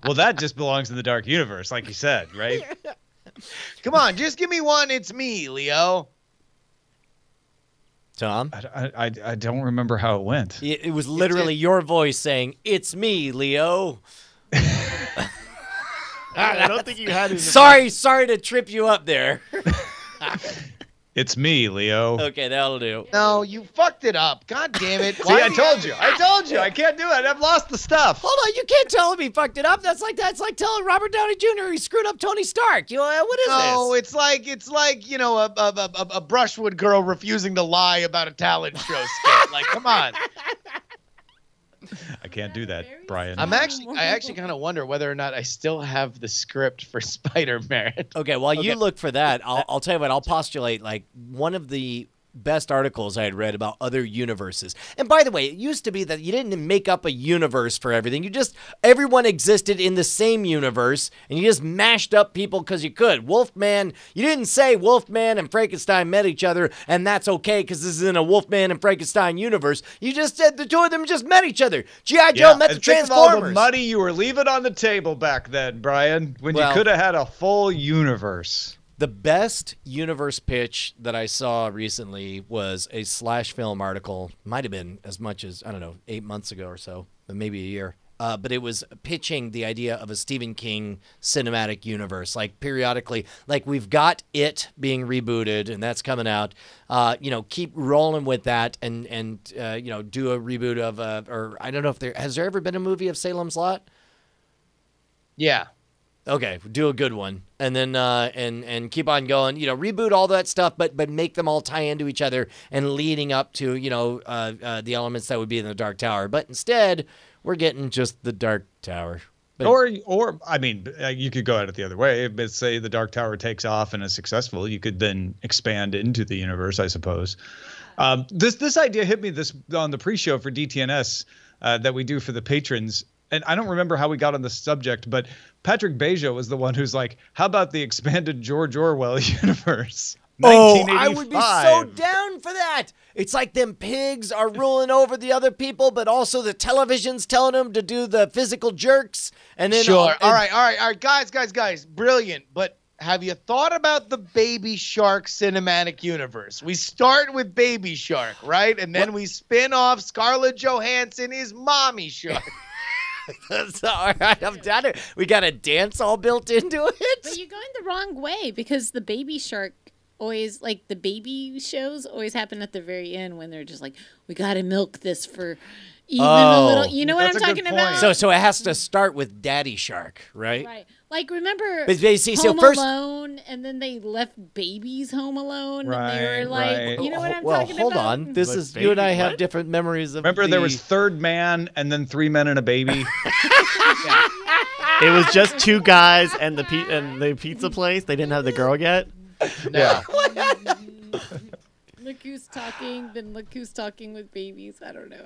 Well, that just belongs in the Dark Universe, like you said, right? Come on, just give me one. It's me, Leo. Tom? I don't remember how it went. It was literally your voice saying, "It's me, Leo." I don't think you had it. Sorry to trip you up there. It's me, Leo. Okay, that'll do. No, you fucked it up. God damn it. See, I told you. I can't do it. I've lost the stuff. Hold on, you can't tell him he fucked it up. That's like telling Robert Downey Jr. he screwed up Tony Stark. What is No, this? it's like you know a Brushwood girl refusing to lie about a talent show skit. Like, come on. I can't do that, Brian. I actually kind of wonder whether or not I still have the script for Spider-Man. Okay, while you look for that, I'll tell you what, I'll postulate like one of the best articles I had read about other universes. And by the way, it used to be that you didn't make up a universe for everything. Everyone existed in the same universe, and you just mashed up people because you could. Wolfman, you didn't say Wolfman and Frankenstein met each other, and that's okay because this is in a Wolfman and Frankenstein universe. You just said the two of them just met each other. G.I. Joe met the and think Transformers. of all the money you were leaving on the table back then, Brian, when you could have had a full universe. The best universe pitch that I saw recently was a Slash Film article. Might have been as much as, 8 months ago or so, but maybe a year. But it was pitching the idea of a Stephen King cinematic universe. Like periodically, like we've got It being rebooted and that's coming out. Keep rolling with that and do a reboot of, or I don't know if has there ever been a movie of Salem's Lot? Yeah. Okay, do a good one, and then and keep on going. Reboot all that stuff, but make them all tie into each other and leading up to the elements that would be in the Dark Tower. But instead, we're getting just the Dark Tower. But, or I mean, you could go at it the other way. But say the Dark Tower takes off and is successful, you could then expand into the universe, I suppose. This idea hit me on the pre-show for DTNS that we do for the patrons. And I don't remember how we got on the subject, but Patrick Beja was the one who's like, how about the expanded George Orwell universe? Oh, I would be so down for that. It's like them pigs are ruling over the other people, but also the television's telling them to do the physical jerks. And then Sure. All right. Guys. Brilliant. But have you thought about the Baby Shark cinematic universe? We start with Baby Shark, right? And then we spin off Scarlett Johansson is Mommy Shark. That's all right. I'm down. We got a dance all built into it. But you're going the wrong way because the Baby Shark always, like the baby shows always happen at the very end when they're just like, we got to milk this for even a little. You know what I'm talking about? So it has to start with Daddy Shark, right? Right. Like, remember Home Alone, and then they left babies home alone, Right, and they were like, right. you know what I'm well, talking hold about? on. This But is baby, you and I have what? different memories of. Remember, there was Third Man and then 3 men and a baby. It was just 2 guys and the pizza place. They didn't have the girl yet. Yeah. Look who's talking, then look who's talking with babies. I don't know.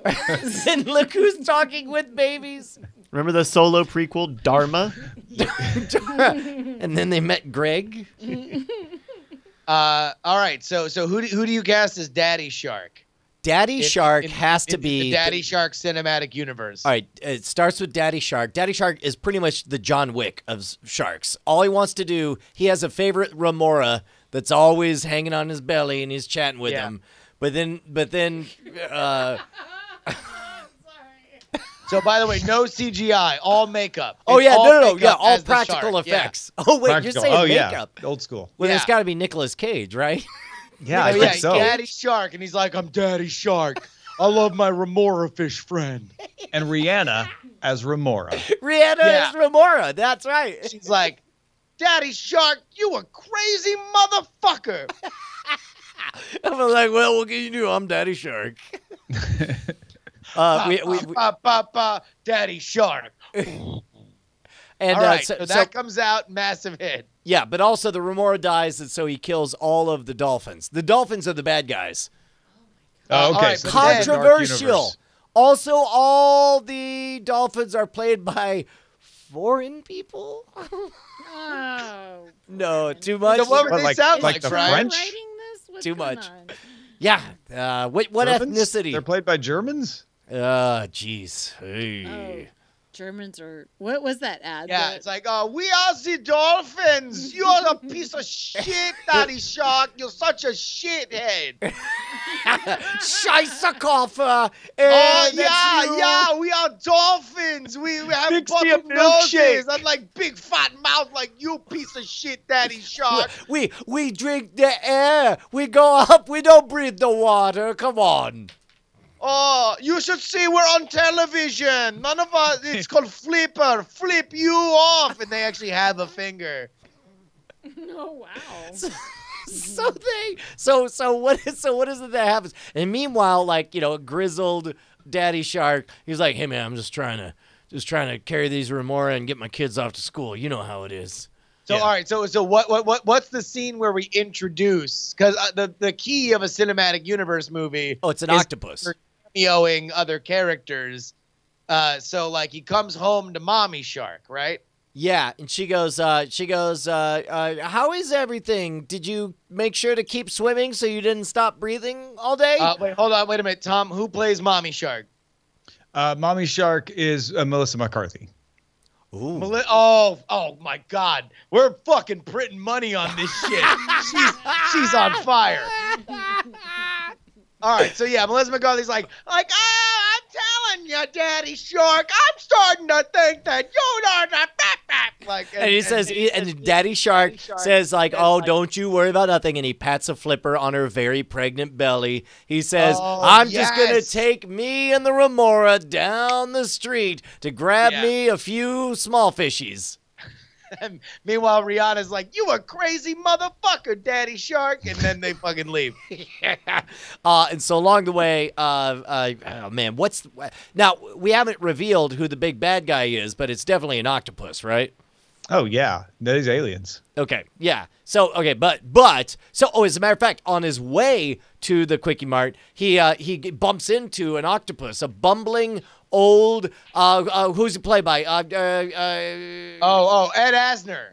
And look who's talking with babies. Remember the solo prequel, Dharma? And then they met Greg. All right. So who do you cast as Daddy Shark? Daddy Shark has to be the Daddy Shark cinematic universe. All right, it starts with Daddy Shark. Daddy Shark is pretty much the John Wick of sharks. All he wants to do, he has a favorite remora that's always hanging on his belly and he's chatting with him. But then So, by the way, no CGI, all makeup. oh It's yeah, all no, makeup yeah, all as the practical shark. effects. Oh wait, Practical. you're saying yeah. makeup? Old school. Well, there's Yeah. got to be Nicolas Cage, right? Yeah, I Yeah, think so. Daddy Shark, and he's like, I'm Daddy Shark. I love my remora fish friend. And Rihanna as Remora. Rihanna Yeah. is Remora. That's right. She's like, Daddy Shark, you a crazy motherfucker. I'm like, well, what can you do? I'm Daddy Shark. Daddy Shark. And All right, so that comes out, massive hit. Yeah, but also the Remora dies, and so he kills all of the Dolphins. The Dolphins are the bad guys. Oh, okay. All right, So but then- Controversial. Also, all the Dolphins are played by foreign people. Oh. No, too much. So what would What, they like- sound like like, the Brian? French? Writing this? What's Too going much. on? Yeah. What Germans? ethnicity? They're played by Germans? Jeez. Hey. Oh, Germans are. What was that ad? Yeah, that- it's like, oh, we are the Dolphins. You're a piece of shit, Daddy Shark. You're such a shithead. Scheisserkoffer. Oh, yeah, we are Dolphins. We have Mix me a bottom noses milkshake. and like big fat mouth like you piece of shit, Daddy Shark. We drink the air. We go up. We don't breathe the water. Come on. Oh, you should see we're on television. None of us, it's called Flipper. Flip you off. And they actually have a finger. Oh wow. So what is it that happens? And meanwhile, like, a grizzled daddy shark, he's like, hey man, I'm just trying to carry these remora and get my kids off to school. You know how it is. So Yeah. all right, so what's the scene where we introduce? Because the key of a cinematic universe movie. Oh, it's an is octopus. cameoing other characters. So like he comes home to Mommy Shark, right? Yeah, and she goes, how is everything? Did you make sure to keep swimming so you didn't stop breathing all day? Wait, hold on, wait a minute, Tom. Who plays Mommy Shark? Mommy Shark is Melissa McCarthy. Ooh. Oh my God, we're fucking printing money on this shit. she's on fire. All right, so yeah, Melissa McCarthy's like, I'm telling you, Daddy Shark, I'm starting to think that you know the like. And he says, and Daddy Shark says, like, oh, don't you worry about nothing. And he pats a flipper on her very pregnant belly. He says, Oh, I'm just going to yes. take me and the remora down the street to grab Yeah. me a few small fishies. And meanwhile, Rihanna's like, you a crazy motherfucker, Daddy Shark, and then they fucking leave. And so along the way, oh man, now we haven't revealed who the big bad guy is, but it's definitely an octopus, right? Oh, yeah. These aliens. Okay, yeah. So as a matter of fact, on his way to the Quickie Mart, he bumps into an octopus, a bumbling old who's he played by? Ed Asner.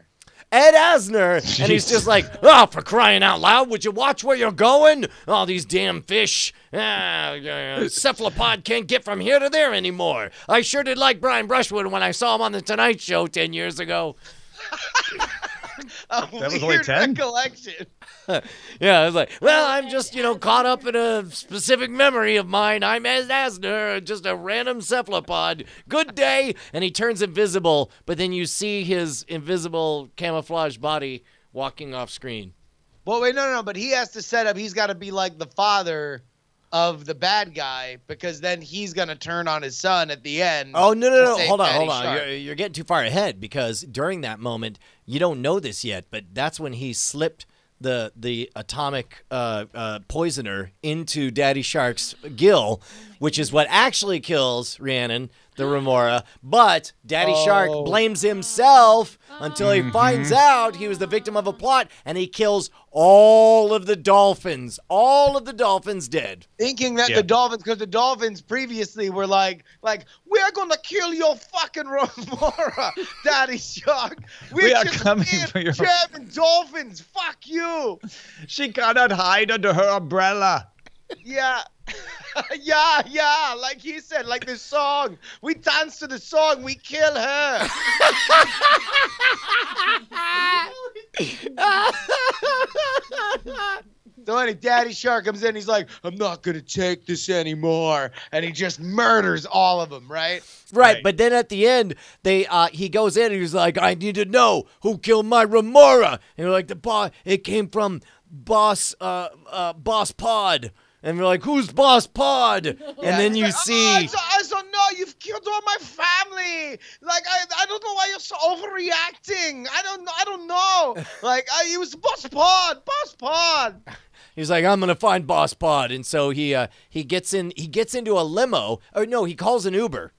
Ed Asner, and he's just like, oh, for crying out loud, would you watch where you're going? Oh, these damn fish. Cephalopod can't get from here to there anymore. I sure did like Brian Brushwood when I saw him on The Tonight Show 10 years ago. That was only 10? recollection. Yeah, I was like, well, I'm just, caught up in a specific memory of mine. I'm Ed Asner, just a random cephalopod. Good day. And he turns invisible, but then you see his invisible camouflage body walking off screen. Well, wait, no, but he has to set up. He's got to be like the father of the bad guy because then he's gonna turn on his son at the end. Oh, no. to save Hold Daddy on. Shark. You're getting too far ahead because during that moment, you don't know this yet, but that's when he slipped the atomic poisoner into Daddy Shark's gill, which is what actually kills Rhiannon, the remora. But Daddy Shark blames himself until he finds out he was the victim of a plot, and he kills all of the dolphins. All of the dolphins dead. Thinking that Yeah. the Dolphins, because the Dolphins previously were like, we're gonna kill your fucking Remora, Daddy Shark. We are just coming scared for your- German Dolphins. Fuck you. She cannot hide under her umbrella. Yeah. yeah, like he said, like this song. We dance to the song, we kill her. So anyway, Daddy Shark comes in, he's like, I'm not gonna take this anymore. And he just murders all of them, right? Right, but then at the end, he goes in and he's like, I need to know who killed my remora. And you're like, it came from Boss Pod. And we're like, who's Boss Pod? And then you see. I don't know. You've killed all my family. Like, I don't know why you're so overreacting. I don't know. Like, it was Boss Pod. He's like, I'm gonna find Boss Pod, and so he gets into a limo. Or no, he calls an Uber.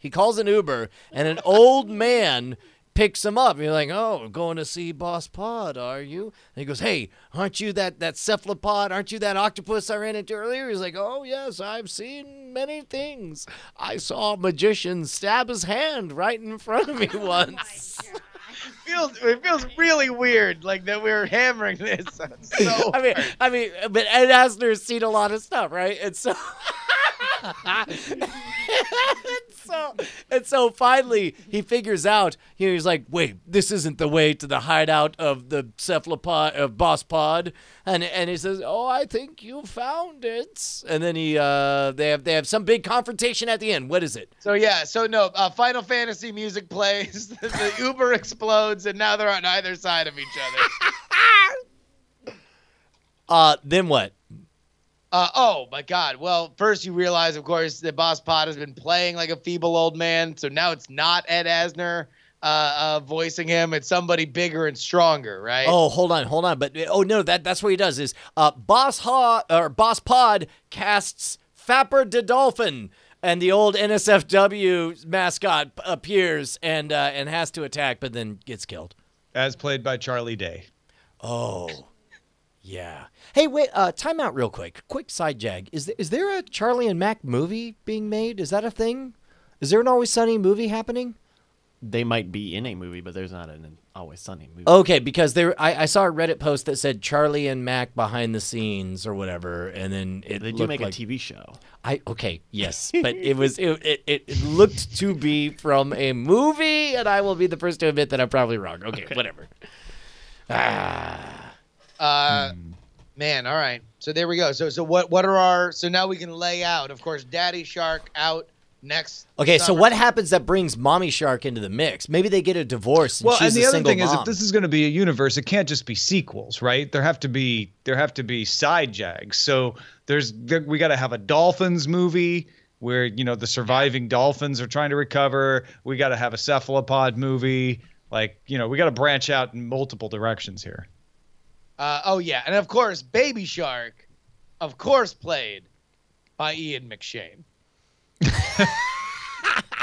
And an old man picks him up. You're like, oh, going to see Boss Pod, are you? And he goes, hey, aren't you that cephalopod? Aren't you that octopus I ran into earlier? He's like, oh, yes, I've seen many things. I saw a magician stab his hand right in front of me once. It feels really weird, like that we're hammering this. So I mean, but Ed Asner's seen a lot of stuff, right? And so, and so finally he figures out. He's like, "Wait, this isn't the way to the hideout of the cephalopod of Boss Pod." And he says, "Oh, I think you found it." And then they have some big confrontation at the end. What is it? So Final Fantasy music plays. The Uber explodes, and now they're on either side of each other. Then what? Oh my God. Well, first you realize, of course, that Boss Pod has been playing like a feeble old man. So now it's not Ed Asner voicing him. It's somebody bigger and stronger, right? Oh, hold on. But no, that's what he does is Boss Pod casts Fapper the Dolphin, and the old NSFW mascot appears and has to attack, but then gets killed. As played by Charlie Day. Oh. Yeah. Hey, wait, time out real quick. Quick side jag. Is there a Charlie and Mac movie being made? Is that a thing? Is there an Always Sunny movie happening? They might be in a movie, but there's not an Always Sunny movie. Okay, because I saw a Reddit post that said Charlie and Mac behind the scenes or whatever, and then they do make a TV show. Yes, but it looked to be from a movie, and I will be the first to admit that I'm probably wrong. Okay. Whatever. Man, all right. So there we go. So what are our? So now we can lay out. Of course, Daddy Shark out next. Okay, summer. so what happens that brings Mommy Shark into the mix? Maybe they get a divorce. And she's and the other thing mom. is, if this is going to be a universe, it can't just be sequels, right? There have to be side jags. So we got to have a Dolphins movie where the surviving dolphins are trying to recover. We got to have a cephalopod movie. We got to branch out in multiple directions here. And of course, Baby Shark, of course, played by Ian McShane.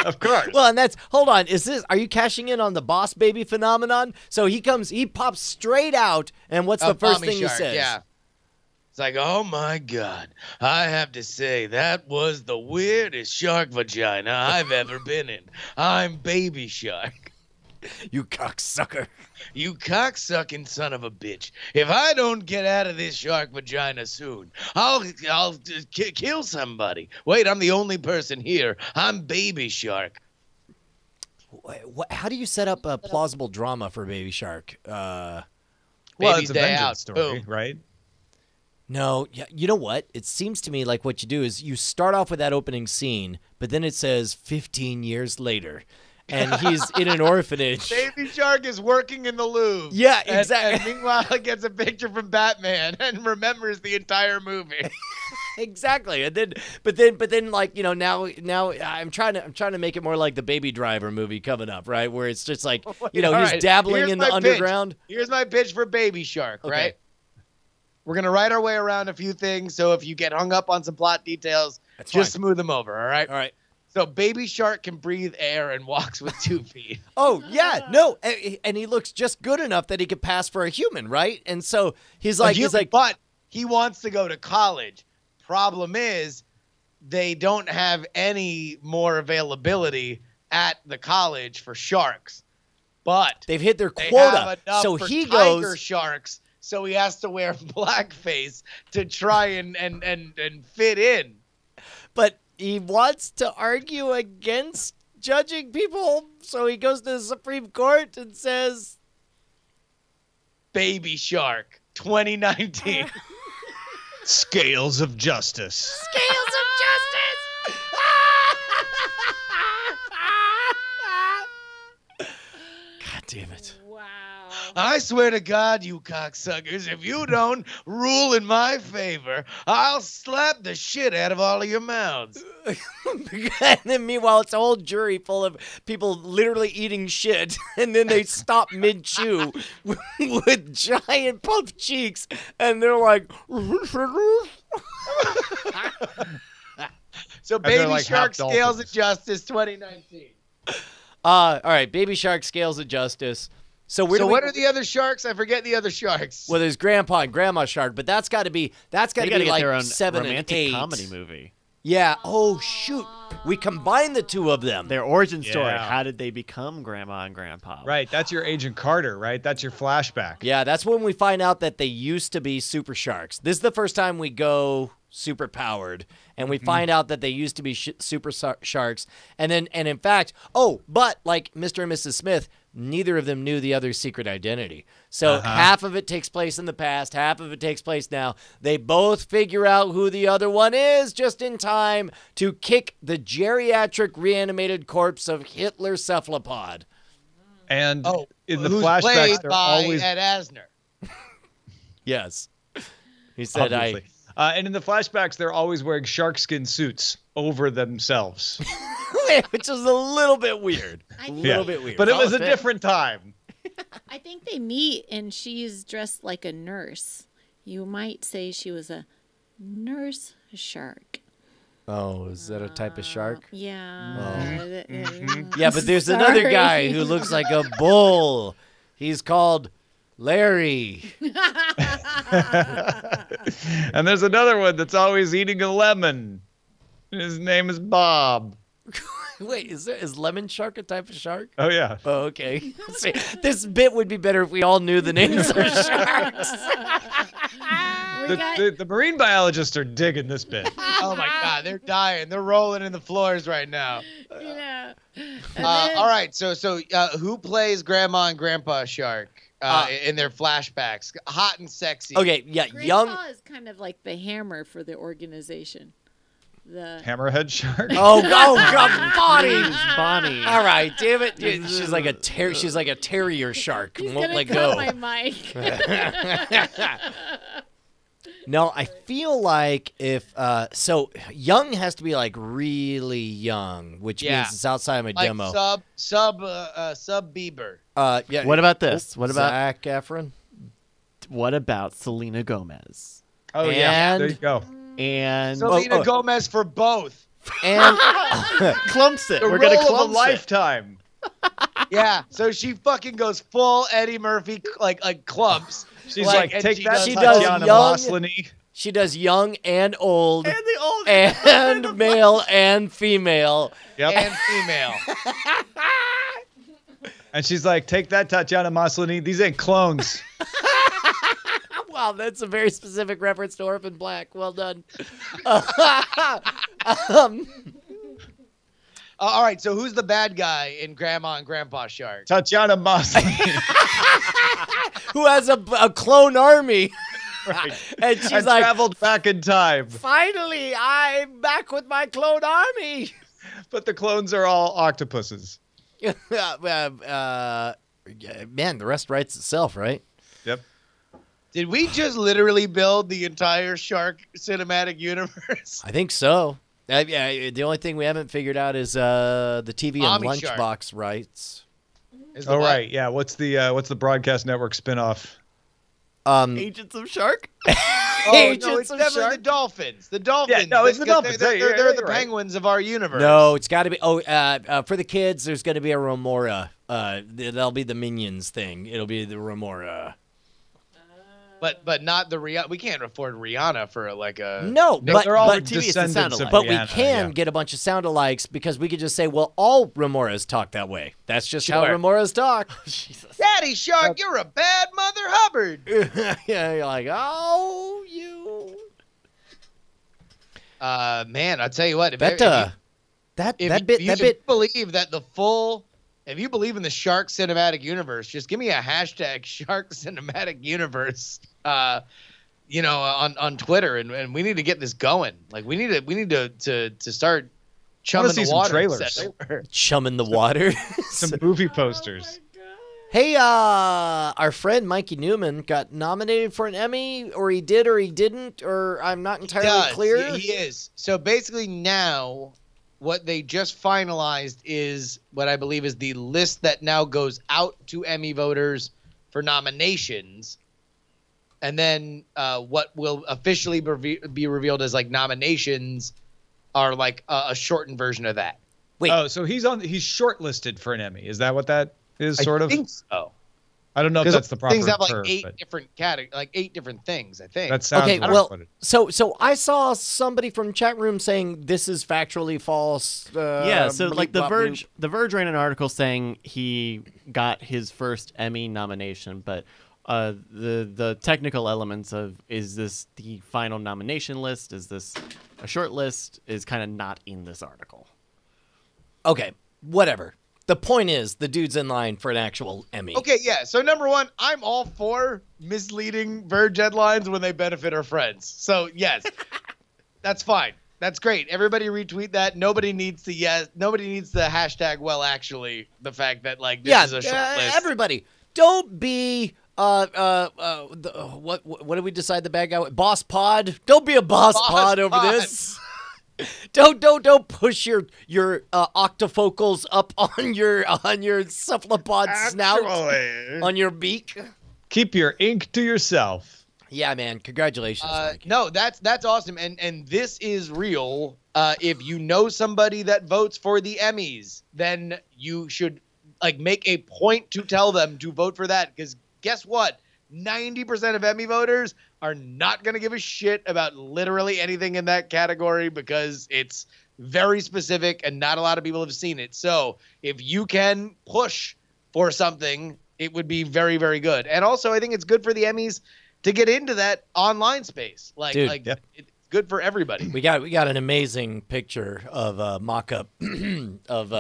Of course. Well, and hold on, are you cashing in on the Boss Baby phenomenon? So he pops straight out, and what's the first thing he says? Yeah. It's like, oh my God, I have to say that was the weirdest shark vagina I've ever been in. I'm Baby Shark. You cocksucker. You cocksucking son of a bitch. If I don't get out of this shark vagina soon, I'll kill somebody. Wait, I'm the only person here. I'm Baby Shark. How do you set up a plausible drama for Baby Shark? Well, Baby's it's a day vengeance out. story, Boom. right? No, you know what? It seems to me like what you do is you start off with that opening scene, but then it says 15 years later. And he's in an orphanage. Baby Shark is working in the Louvre. Yeah, exactly. And meanwhile, he gets a picture from Batman and remembers the entire movie. Exactly. And then, but then, like, now I'm trying to make it more like the Baby Driver movie coming up, right? Where it's just like, he's dabbling in the underground. Here's my pitch for Baby Shark, Okay. right? We're gonna write our way around a few things, so if you get hung up on some plot details, just smooth them over. All right. All right. So Baby Shark can breathe air and walks with 2 feet. Oh, yeah, no, and he looks just good enough that he could pass for a human, right? And so he's like, but he wants to go to college. Problem is, they don't have any more availability at the college for sharks. But they've hit their they quota. have enough So for he tiger goes sharks. So he has to wear blackface to try and fit in. But he wants to argue against judging people, so he goes to the Supreme Court and says, Baby Shark 2019. Scales of justice. Scales of justice! God damn it. Wow. I swear to God, you cocksuckers, if you don't rule in my favor, I'll slap the shit out of all of your mouths. And then meanwhile, it's a whole jury full of people literally eating shit, and then they stop mid-chew with giant puffed cheeks, and they're like... So Baby like Shark half Scales dolphins. of Justice 2019. All right, Baby Shark, Scales of Justice. So what are the other sharks? I forget the other sharks. Well, there's Grandpa and Grandma Shark, but that's got to be They gotta get like their own 7 and romantic 8 comedy movie. Yeah. Oh shoot, we combined the two of them. Their origin story. Yeah. How did they become Grandma and Grandpa? Right, that's your Agent Carter, right? That's your flashback. Yeah, that's when we find out that they used to be super sharks. This is the first time we go super powered, and we find out that they used to be super sharks. And in fact, but like Mr. and Mrs. Smith, neither of them knew the other's secret identity. So half of it takes place in the past, half of it takes place now. They both figure out who the other one is just in time to kick the geriatric reanimated corpse of Hitler cephalopod. And in the who's flashbacks, played they're by always Ed Asner. Yes. He said, obviously. And in the flashbacks, they're always wearing sharkskin suits over themselves. which is a little bit weird. A little bit weird. But it was a Fit. different time. I think they meet and she's dressed like a nurse. You might say she was a nurse shark. Oh, is that a type of shark? Yeah. Yeah, but there's another Sorry. guy who looks like a bull. He's called Larry. And there's another one that's always eating a lemon. His name is Bob. Wait, is lemon shark a type of shark? Oh, yeah. Oh, okay. See, this bit would be better if we all knew the names of sharks. The marine biologists are digging this bit. Oh my God, they're dying. They're rolling in the floors right now. Yeah. All right, so who plays Grandma and Grandpa Shark in their flashbacks? Hot and sexy. Okay, yeah, Grandpa young. is kind of like the hammer for the organization. The Hammerhead shark? Oh, God, Bonnie. Bonnie. All right, damn it. Dude, she's like a terrier shark. he's Won't gonna let cut go. my mic. No, I feel like if so young has to be like really young, which means it's outside of my like demo. sub Bieber. Yeah. What about this? What about Zac Efron? Selena Gomez? Oh, yeah. And- There you go. And Selena Gomez for both. And clumps it. The We're gonna role of a clumps it. lifetime. Yeah, so she fucking goes full Eddie Murphy like clumps. She's like, and take that, she does Tatiana young- Maslany. she does young and old And the old and male and female. Yep. and female. And she's like, take that, Tatiana Maslany. These ain't clones. Wow, that's a very specific reference to Orphan Black. Well done. All right, so who's the bad guy in Grandma and Grandpa Shark? Tatiana Maslany. Who has a clone army. Right. And she's I like, traveled back in time. finally, I'm back with my clone army. But the clones are all octopuses. Man, the rest writes itself, right? Yep. Did we just literally build the entire Shark cinematic universe? I think so. Yeah, the only thing we haven't figured out is the TV and Mommy Shark. Lunchbox rights. Is the Oh, what? right. Yeah. What's the broadcast network spinoff? Agents of Shark? Oh, Agents no, it's of definitely Shark? the Dolphins. The Dolphins. Yeah, no, it's the Because Dolphins. They're, Yeah, they're the you're right. penguins of our universe. No, it's got to be. For the kids, there's going to be a Remora. That'll be the Minions thing. It'll be the Remora. But not the Rihanna. We can't afford Rihanna for like a. No, but They're all but, TV, it's a descendants of sound-alike. but we Rihanna, can yeah. get a bunch of sound-alikes because we could just say, well, all Remoras talk that way. That's just how Sure. Remoras talk. Daddy Shark, you're a bad Mother Hubbard. Yeah, you're like, oh, you. Man, I'll tell you what. If That bit. Believe that the full. If you believe in the Shark cinematic universe, just give me a hashtag Shark cinematic universe. On Twitter, and we need to get this going. Like we need to start chumming see the some water. trailers. Chum in the water. Some movie posters. Hey, our friend Mikey Newman got nominated for an Emmy, or he did or he didn't, or I'm not entirely clear. He is. So basically now what they just finalized is what I believe is the list that now goes out to Emmy voters for nominations. And then what will officially be revealed as like nominations are like a shortened version of that. Wait. Oh, so he's shortlisted for an Emmy. Is that what that is? Sort of. I think so. I don't know if that's the proper things have like term, 8 but different like 8 different things. I think. that sounds Okay, right. well, so I saw somebody from chat room saying this is factually false. Yeah, so like bleep, blop, The Verge ran an article saying he got his first Emmy nomination, but the technical elements of, is this the final nomination list? Is this a short list? Is kind of not in this article. Okay, whatever. The point is, the dude's in line for an actual Emmy. Okay, yeah. So number one, I'm all for misleading Verge headlines when they benefit our friends. So yes, that's fine. That's great. Everybody retweet that. Nobody needs to hashtag. Well, actually, the fact that like this is a short list. Everybody, don't be what did we decide the bad guy? Boss Pod. Don't be a boss pod over this. Don't push your octafocals up on your cephalopod snout on your beak. Keep your ink to yourself. Yeah, man. Congratulations. No, that's awesome, and this is real. If you know somebody that votes for the Emmys, then you should like make a point to tell them to vote for that, because guess what? 90% of Emmy voters are not going to give a shit about literally anything in that category because it's very specific and not a lot of people have seen it. So if you can push for something, it would be very, very good. And also, I think it's good for the Emmys to get into that online space. It's good for everybody. We got an amazing picture of a mock-up of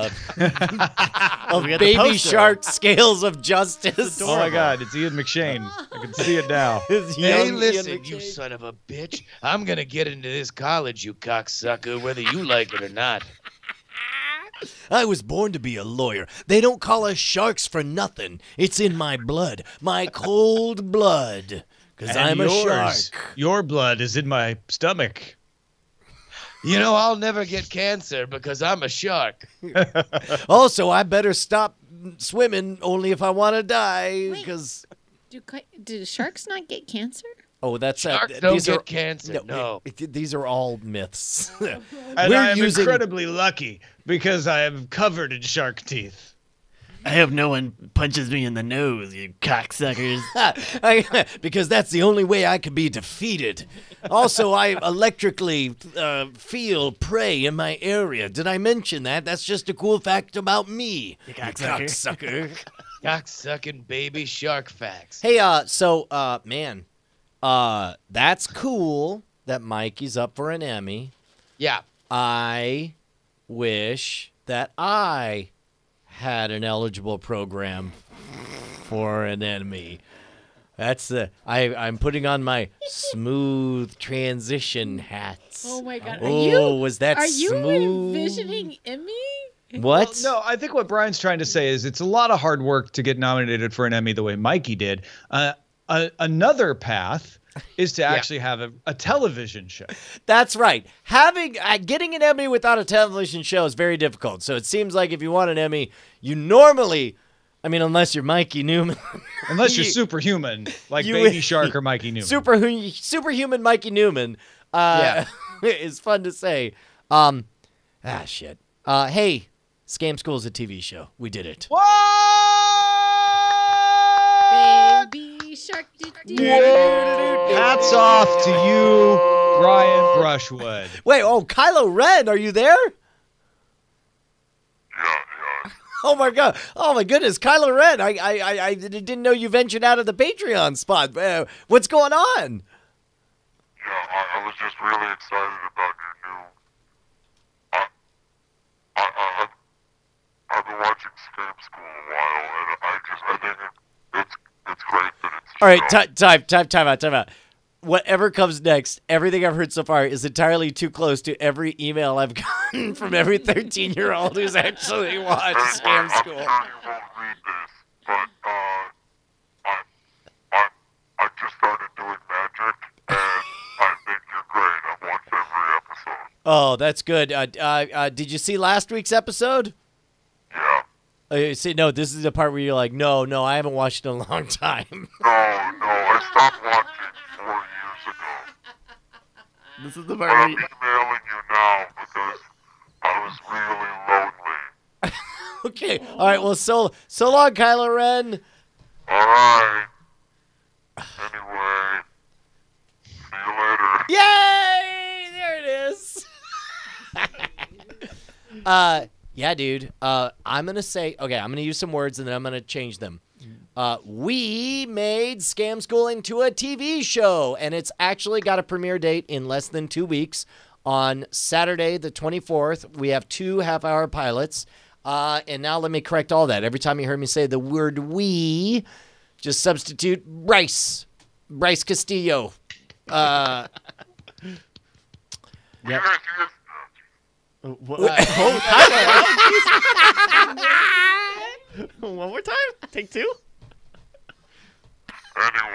Baby Shark Scales of Justice. Oh my God, it's Ian McShane. I can see it now. Hey, listen, you son of a bitch. I'm going to get into this college, you cocksucker, whether you like it or not. I was born to be a lawyer. They don't call us sharks for nothing. It's in my blood, my cold blood. Because I'm a shark. Your blood is in my stomach. You know, I'll never get cancer because I'm a shark. Also, I better stop swimming only if I want to die. Because do sharks not get cancer? Oh, that's sharks don't get cancer. No, these are all myths. And I am incredibly lucky because I am covered in shark teeth. I hope no one punches me in the nose, you cocksuckers. Because that's the only way I could be defeated. Also, I electrically feel prey in my area. Did I mention that? That's just a cool fact about me, you cocksucker. Cocksucking baby shark facts. Hey, man, that's cool that Mikey's up for an Emmy. Yeah. I wish that I had an eligible program for an Emmy. That's I'm putting on my smooth transition hats. Oh my God! Was that smooth? Are you envisioning Emmy? What? Well, no, I think what Brian's trying to say is it's a lot of hard work to get nominated for an Emmy the way Mikey did. Another path is to actually have a television show. That's right. Getting an Emmy without a television show is very difficult. So it seems like if you want an Emmy, you normally, unless you're Mikey Newman. Unless you're superhuman, like Baby Shark or Mikey Newman. Superhuman Mikey Newman is fun to say. Shit. Hey, Scam School is a TV show. We did it. What? Baby Shark. Hats off to you, Brian Brushwood. Wait, Kylo Ren, are you there? Yeah. Oh my God! Oh my goodness, Kylo Ren! I didn't know you ventured out of the Patreon spot. What's going on? Yeah, I was just really excited about your new. I've been watching Scam School a while, and I think it's great that it's. All right, time out. Whatever comes next, everything I've heard so far is entirely too close to every email I've gotten from every 13-year-old who's actually watched Scam School. I'm sure you won't read this, but I just started doing magic, and I think you're great. I've watched every episode. Oh, that's good. Did you see last week's episode? Yeah. See, no, this is the part where you're like, no, I haven't watched it in a long time. No, I stopped watching 4 years ago. This is the part But where I'm emailing you now because I was really lonely. Okay. All right. Well, so long, Kylo Ren. All right. Anyway, see you later. Yay! There it is. Yeah, dude. I'm gonna say, okay, I'm gonna use some words and then I'm gonna change them. We made Scam School into a TV show, and it's actually got a premiere date in less than 2 weeks on Saturday, the 24th. We have 2 half-hour pilots. And now let me correct all that. Every time you heard me say the word we, just substitute Bryce Castillo. Yep. One more time. Take 2. Anyway,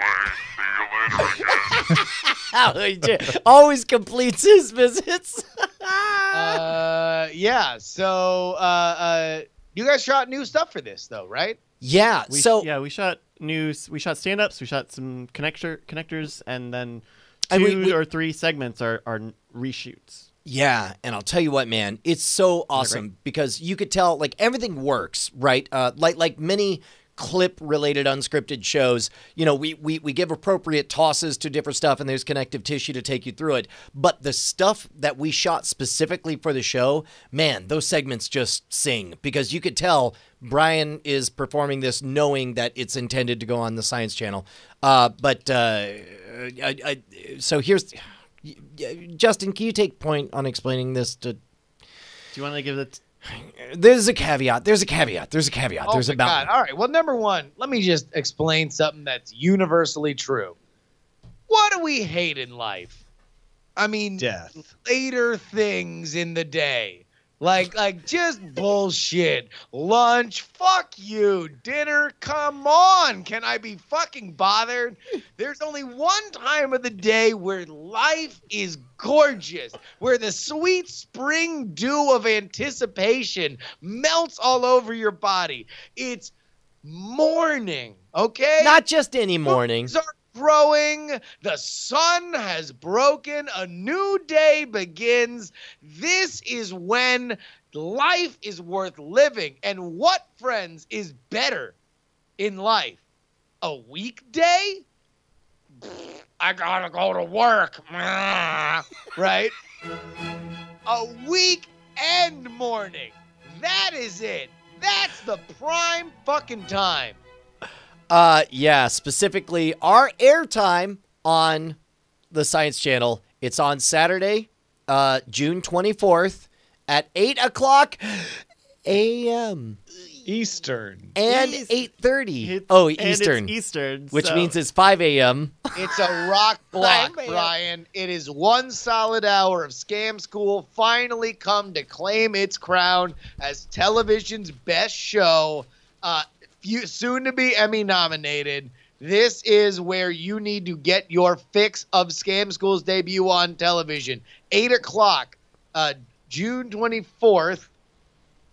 see you later again. Always completes his visits. Yeah. So, you guys shot new stuff for this, though, right? Yeah. We shot news. We shot stand-ups. We shot some connectors, and then 2 or 3 segments are reshoots. Yeah, and I'll tell you what, man, it's so awesome because you could tell, like, everything works, right? Like many clip-related unscripted shows, you know, we give appropriate tosses to different stuff, and there's connective tissue to take you through it. But the stuff that we shot specifically for the show, man, those segments just sing because you could tell Brian is performing this knowing that it's intended to go on the Science Channel. So here's... Justin, can you take point on explaining this to... Do you want to give it... There's a caveat. There's about... God. All right. Well, number one, let me just explain something that's universally true. What do we hate in life? I mean, Death. Later things in the day. Like just bullshit. Lunch, fuck you. Dinner, come on. Can I be fucking bothered? There's only one time of the day where life is gorgeous, where the sweet spring dew of anticipation melts all over your body. It's morning, okay? Not just any morning. Birds are growing, the sun has broken, a new day begins. This is when life is worth living. And what, friends, is better in life? A weekday? I gotta go to work. Right? A weekend morning. That is it. That's the prime fucking time. Yeah, specifically our airtime on the Science Channel. It's on Saturday, June 24th at 8 o'clock a.m. Eastern. And 8:30. Eastern. It's Eastern. Which means it's 5 a.m. It's a rock block, Brian. It is 1 solid hour of Scam School finally come to claim its crown as television's best show. Soon to be Emmy nominated. This is where you need to get your fix of Scam School's debut on television. 8 o'clock, June 24th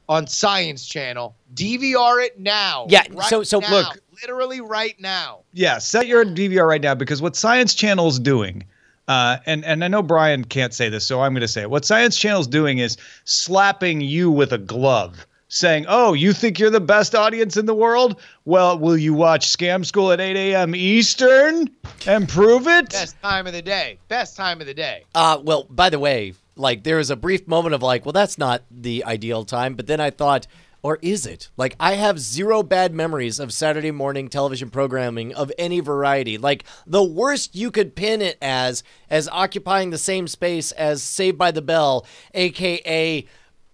on Science Channel. DVR it now. Yeah, right so now. look. Literally right now. Yeah, set your DVR right now because what Science Channel's doing, and I know Brian can't say this, so I'm going to say it. What Science Channel's doing is slapping you with a glove. Saying, oh, you think you're the best audience in the world? Well, will you watch Scam School at 8 a.m. Eastern and prove it? Best time of the day. Best time of the day. Well, by the way, like there was a brief moment of like, well, that's not the ideal time. But then I thought, or is it? Like I have 0 bad memories of Saturday morning television programming of any variety. Like the worst you could pin it as occupying the same space as Saved by the Bell, a.k.a.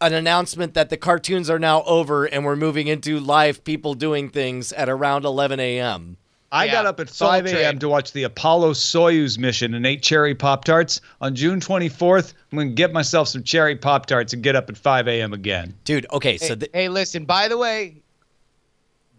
an announcement that the cartoons are now over and we're moving into live people doing things at around 11 a.m. I got up at 5 a.m. to watch the Apollo Soyuz mission and ate cherry Pop-Tarts. On June 24th, I'm going to get myself some cherry Pop-Tarts and get up at 5 a.m. again. Dude, okay, so... Hey, listen, by the way,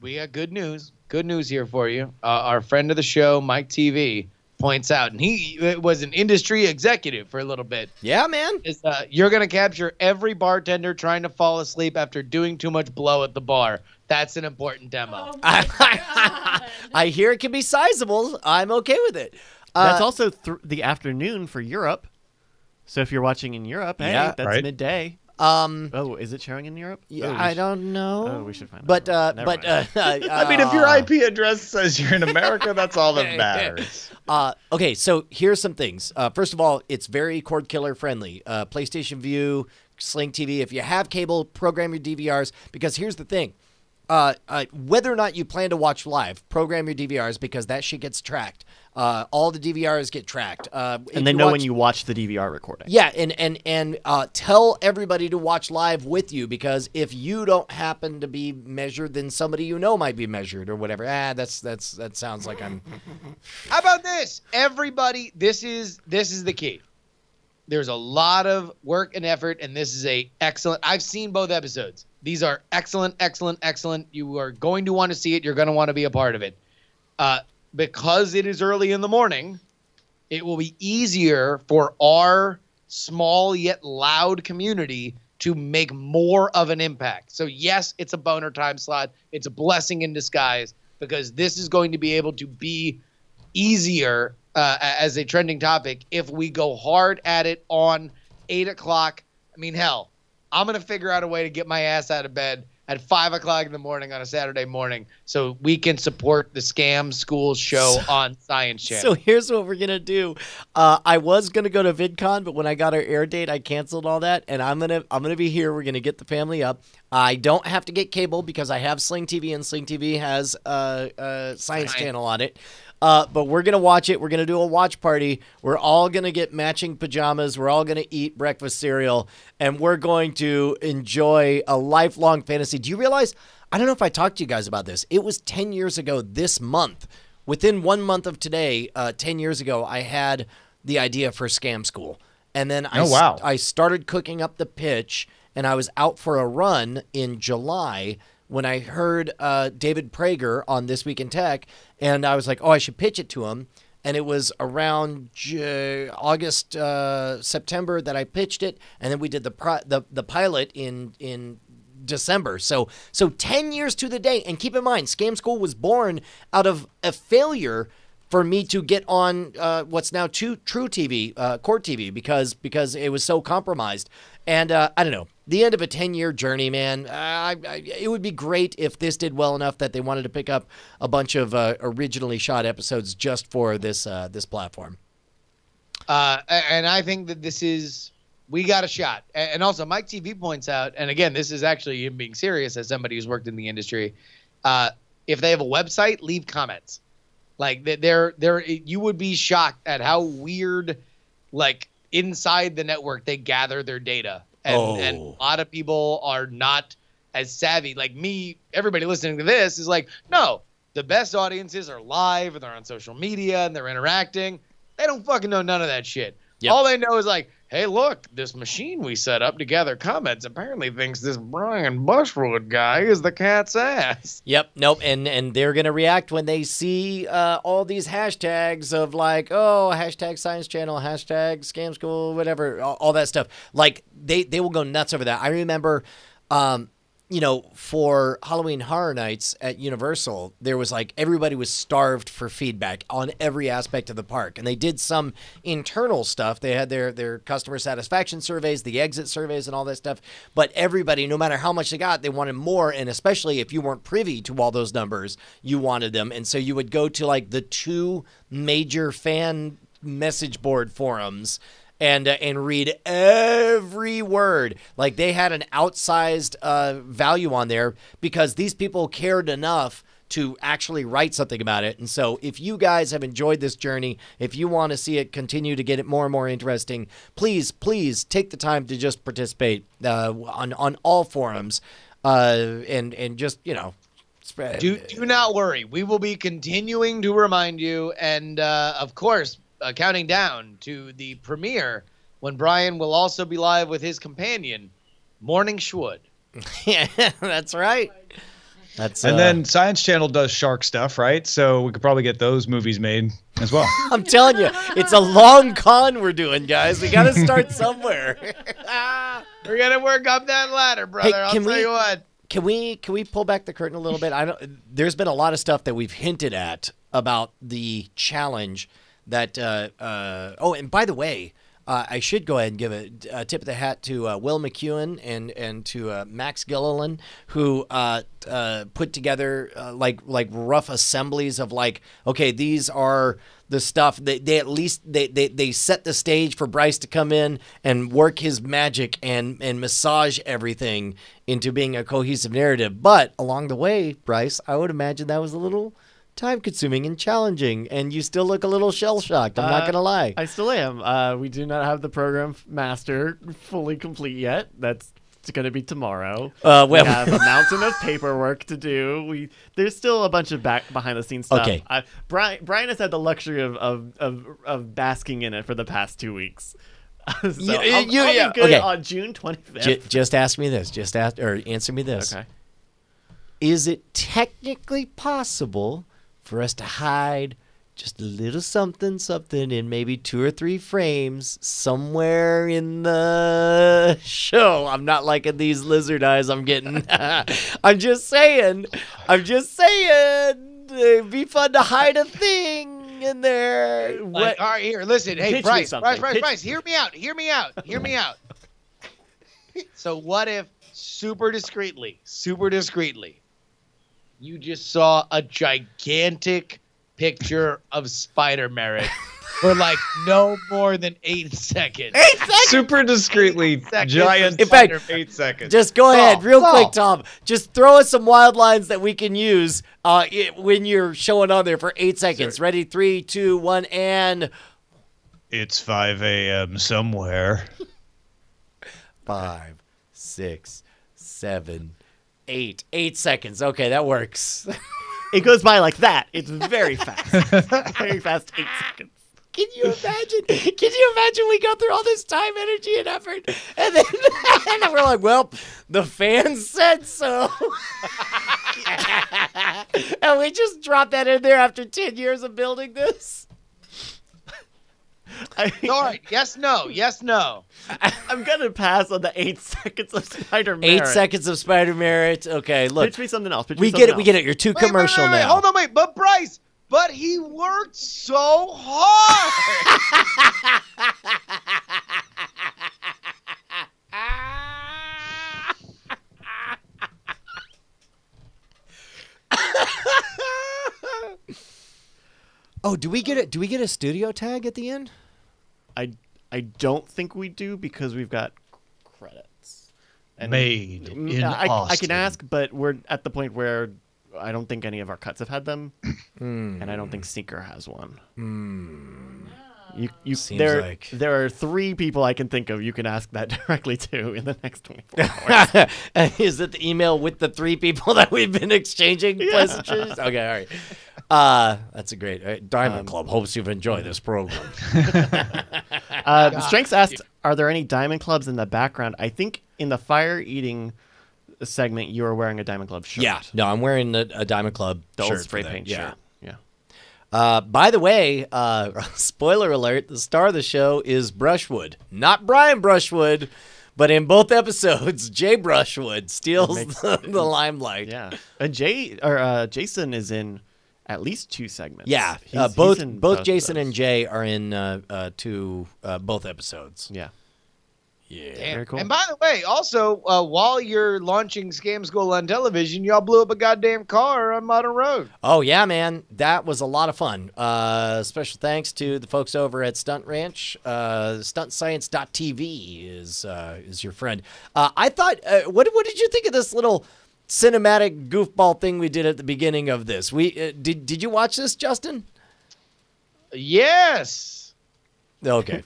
we got good news. Good news here for you. Our friend of the show, Mike TV, points out, and he was an industry executive for a little bit. Yeah, man. You're going to capture every bartender trying to fall asleep after doing too much blow at the bar. That's an important demo. Oh my I hear it can be sizable. I'm okay with it. That's also the afternoon for Europe. So if you're watching in Europe, hey, Yeah, that's right. midday. Oh, is it showing in Europe? Yeah, Oh, I don't know. Oh, we should find But out. Never mind. I mean, if your IP address says you're in America, that's all that matters. Okay, so here's some things. First of all, it's very cord killer friendly. PlayStation View, Sling TV. If you have cable, program your DVRs, because here's the thing. Whether or not you plan to watch live, program your DVRs, because that shit gets tracked. All the DVRs get tracked. And they know when you watch the DVR recording. Yeah, and tell everybody to watch live with you, because if you don't happen to be measured, then somebody you know might be measured or whatever. That sounds like I'm. How about this? Everybody, this is the key. There's a lot of work and effort, and this is excellent. I've seen both episodes. These are excellent, excellent, excellent. You are going to want to see it. You're going to want to be a part of it. Because it is early in the morning, it will be easier for our small yet loud community to make more of an impact. So yes, it's a boner time slot. It's a blessing in disguise, because this is going to be able to be easier as a trending topic if we go hard at it on 8 o'clock. I mean, hell, I'm going to figure out a way to get my ass out of bed at 5 o'clock in the morning on a Saturday morning so we can support the Scam School show on Science Channel. So here's what we're going to do. I was going to go to VidCon, but when I got our air date, I canceled all that, and I'm going to be here. We're going to get the family up. I don't have to get cable because I have Sling TV, and Sling TV has Science Channel on it. But we're going to watch it. We're going to do a watch party. We're all going to get matching pajamas. We're all going to eat breakfast cereal, and we're going to enjoy a lifelong fantasy. Do you realize, I don't know if I talked to you guys about this. It was 10 years ago this month. Within 1 month of today, 10 years ago, I had the idea for Scam School. And then I started cooking up the pitch, and I was out for a run in July when I heard David Prager on This Week in Tech, and I was like, oh, I should pitch it to him. And it was around August, September that I pitched it, and then we did the pilot in December. So 10 years to the day. And keep in mind, Scam School was born out of a failure for me to get on what's now True TV, Court TV, because it was so compromised. And I don't know, the end of a 10-year journey, man. It would be great if this did well enough that they wanted to pick up a bunch of originally shot episodes just for this platform. And I think that we got a shot. And also, Mike TV points out, and again, this is actually him being serious as somebody who's worked in the industry. If they have a website, leave comments. Like you would be shocked at how weird, like inside the network, they gather their data. And a lot of people are not as savvy. Like me, everybody listening to this is like, no, the best audiences are live and they're on social media and they're interacting. They don't fucking know none of that shit. Yep. All they know is like, hey, look, this machine we set up to gather comments apparently thinks this Brian Bushwood guy is the cat's ass. Yep, nope, and they're going to react when they see all these hashtags of like, oh, hashtag Science Channel, hashtag Scam School, whatever, all that stuff. Like, they will go nuts over that. I remember, for Halloween Horror Nights at Universal, there was like everybody was starved for feedback on every aspect of the park. And they did some internal stuff. They had their customer satisfaction surveys, the exit surveys and all that stuff. But everybody, no matter how much they got, they wanted more. And especially if you weren't privy to all those numbers, you wanted them. And so you would go to like the two major fan message board forums and read every word. Like they had an outsized value on there because these people cared enough to actually write something about it. And so if you guys have enjoyed this journey, if you want to see it continue to get it more and more interesting, please take the time to just participate on all forums and just, spread. Do not worry. We will be continuing to remind you. And of course, counting down to the premiere when Brian will also be live with his companion, Morning Schwood. Yeah, that's right. And then Science Channel does shark stuff, right? So we could probably get those movies made as well. I'm telling you, it's a long con we're doing, guys. We got to start somewhere. We're gonna work up that ladder, brother. Hey, I'll tell you what. Can we pull back the curtain a little bit? There's been a lot of stuff that we've hinted at about the challenge that and by the way, I should go ahead and give a tip of the hat to Will McEwen and to Max Gilliland, who put together like rough assemblies of like, okay, these are the stuff. They at least they set the stage for Bryce to come in and work his magic and massage everything into being a cohesive narrative. But along the way, Bryce, I would imagine that was a little time-consuming and challenging, and you still look a little shell-shocked. I'm not gonna lie. I still am. We do not have the program master fully complete yet. That's going to be tomorrow. We have a mountain of paperwork to do. There's still a bunch of behind-the-scenes stuff. Okay. Brian has had the luxury of basking in it for the past 2 weeks. So I'll be good okay. on June 25th. Just ask me this. Answer me this. Okay. Is it technically possible for us to hide just a little something in maybe 2 or 3 frames somewhere in the show? I'm not liking these lizard eyes I'm getting. I'm just saying. It'd be fun to hide a thing in there. Like, all right, here, listen. Hey, Pitch me Bryce, something. Bryce, hear me out. So what if super discreetly, you just saw a gigantic picture of Spider-Merritt for like no more than 8 seconds. 8 seconds? Super discreetly, giant. In fact, 8 seconds. Just go ahead, real quick, Tom. Just throw us some wild lines that we can use when you're showing on there for 8 seconds. Sure. Ready? 3, 2, 1, and It's 5 a.m. somewhere. 5, 6, 7, 8. 8 seconds. Okay, that works. It goes by like that. It's very fast. Very fast, 8 seconds. Can you imagine? We go through all this time, energy, and effort, and then we're like, well, the fans said so. And we just drop that in there after 10 years of building this. All right. Yes, no. I'm going to pass on the 8 seconds of Spider-Merritt. 8 seconds of Spider-Merritt. Okay, look. Pitch me something else. We get it. You're too commercial wait, now. Hold on, wait. But Bryce, he worked so hard. Oh, do we get a studio tag at the end? I don't think we do because we've got credits. And Made in I Austin. can ask, but we're at the point where I don't think any of our cuts have had them, and I don't think Seeker has one. Seems like there are 3 people I can think of you can ask that directly to in the next 24 hours. Is it the email with the 3 people that we've been exchanging pleasantries? Okay, all right. That's a great Diamond Club hopes you've enjoyed this program. Strengths asked, are there any Diamond Clubs in the background? I think in the fire eating segment you are wearing a Diamond Club shirt. Yeah, no, I'm wearing a Diamond Club the shirt old spray paint yeah. shirt. Yeah. By the way, spoiler alert, the star of the show is Brushwood. Not Brian Brushwood, but in both episodes, Jay Brushwood steals the limelight. Yeah. And Jason is in at least 2 segments. Yeah, He's both in Jason of those. and Jay are in both episodes. Yeah. Yeah. Damn. Very cool. And by the way, also, while you're launching Scam School on television, y'all blew up a goddamn car on Modern Road. Oh, yeah, man. That was a lot of fun. Special thanks to the folks over at Stunt Ranch. StuntScience.tv is your friend. I thought, what did you think of this little cinematic goofball thing we did at the beginning of this? Did you watch this, Justin? Yes. Okay.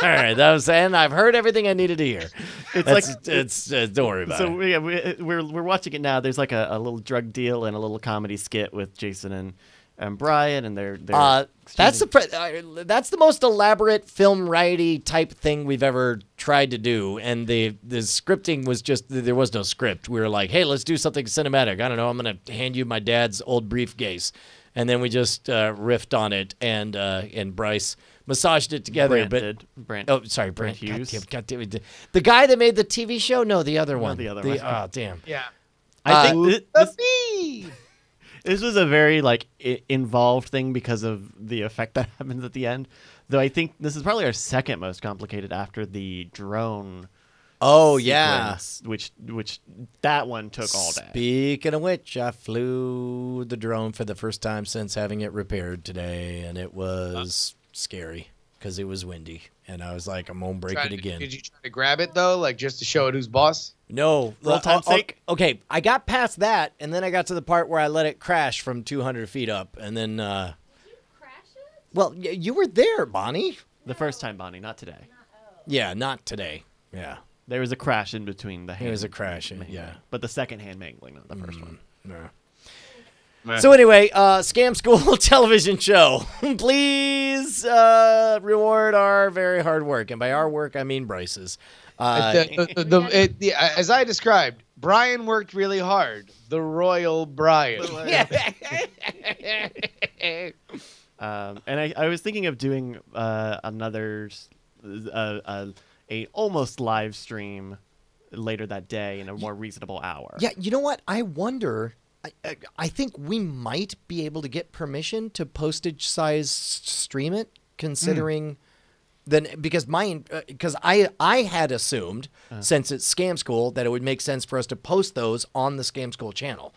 All right. That was, and I've heard everything I needed to hear. It's don't worry about so it. we're watching it now. There's like a little drug deal and a little comedy skit with Jason and Brian, and they're that's the most elaborate film righty type thing we've ever tried to do, and the scripting was just there was no script. We were like, hey, let's do something cinematic. I don't know. I'm gonna hand you my dad's old briefcase, and then we just riffed on it, and Bryce massaged it together. Brent Hughes. God damn it. The guy that made the TV show? No, the other one. the other one. Oh, damn. Yeah. I think The this was a very involved thing because of the effect that happens at the end. Though I think this is probably our second most complicated after the drone. Oh yeah, which that one took all day. Speaking of which, I flew the drone for the first time since having it repaired today, and it was scary because it was windy, and I was like, I'm gonna break it again. Did you try to grab it though, like just to show it who's boss? No, roll time's sake. Okay, I got past that, and then I got to the part where I let it crash from 200 feet up, and then. Did you crash it? Well, you were there, Bonnie. The first time, Bonnie, not today. Yeah, not today. Yeah. There was a crash in between the hand. There was a crash, yeah. But the second hand mangling, not the first one. Yeah. So anyway, Scam School television show. Please reward our very hard work. And by our work, I mean Bryce's. As I described, Brian worked really hard. The Royal Brian. And I was thinking of doing another... a almost live stream later that day in a more reasonable hour. Yeah, you know what? I wonder. I think we might be able to get permission to postage size stream it, considering then because I had assumed since it's Scam School that it would make sense for us to post those on the Scam School channel.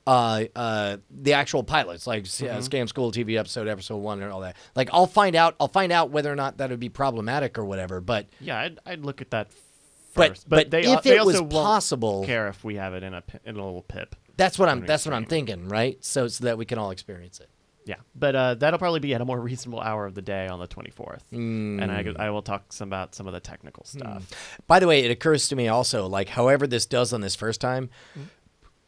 The actual pilots, like Scam School TV episode 1 and all that. Like I'll find out whether or not that would be problematic or whatever. But yeah, I'd look at that first. But they if they it was also possible, won't care if we have it in a little pip. That's what I'm thinking, right? So that we can all experience it. Yeah, but that'll probably be at a more reasonable hour of the day on the 24th, and I will talk about some of the technical stuff. By the way, it occurs to me also, like however this does on this first time.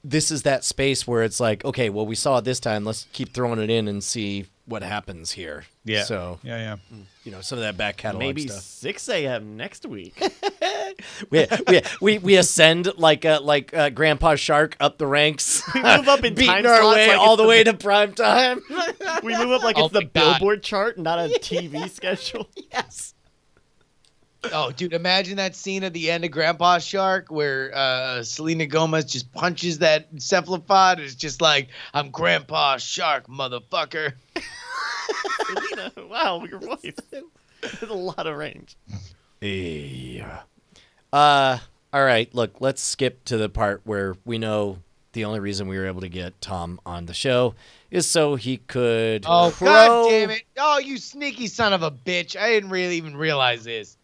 This is that space where it's like, okay, well, we saw it this time. Let's keep throwing it in and see what happens here. Yeah. So, yeah. You know, some of that back catalog Maybe stuff. 6 a.m. next week. we ascend like Grandpa Shark up the ranks. We move up in beating time our slots way like all the way to prime time. We move up like it's the Billboard chart, not a TV schedule. Yes. Oh, dude, imagine that scene at the end of Grandpa Shark where Selena Gomez just punches that cephalopod. It's just like, I'm Grandpa Shark, motherfucker. Selena, wow, your voice. There's a lot of range. Yeah. All right, look, let's skip to the part where we know the only reason we were able to get Tom on the show is so he could God damn it. Oh, you sneaky son of a bitch. I didn't really even realize this.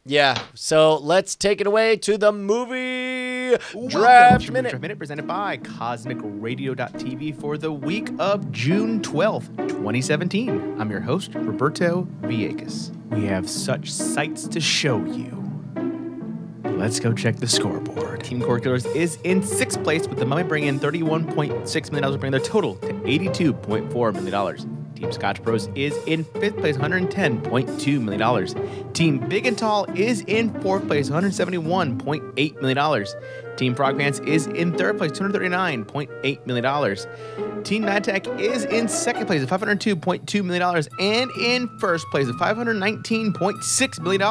Yeah, so let's take it away to the movie Draft Minute presented by CosmicRadio.tv for the week of June 12th, 2017. I'm your host, Roberto Villegas. We have such sights to show you. Let's go check the scoreboard. Team Core Killers is in 6th place with the Mummy bringing in $31.6 million, bringing their total to $82.4 million. Team Scotch Bros is in 5th place, $110.2 million. Team Big and Tall is in 4th place, $171.8 million. Team Frog Pants is in 3rd place, $239.8 million. Team MadTech is in 2nd place at $502.2 million. And in 1st place at $519.6 million.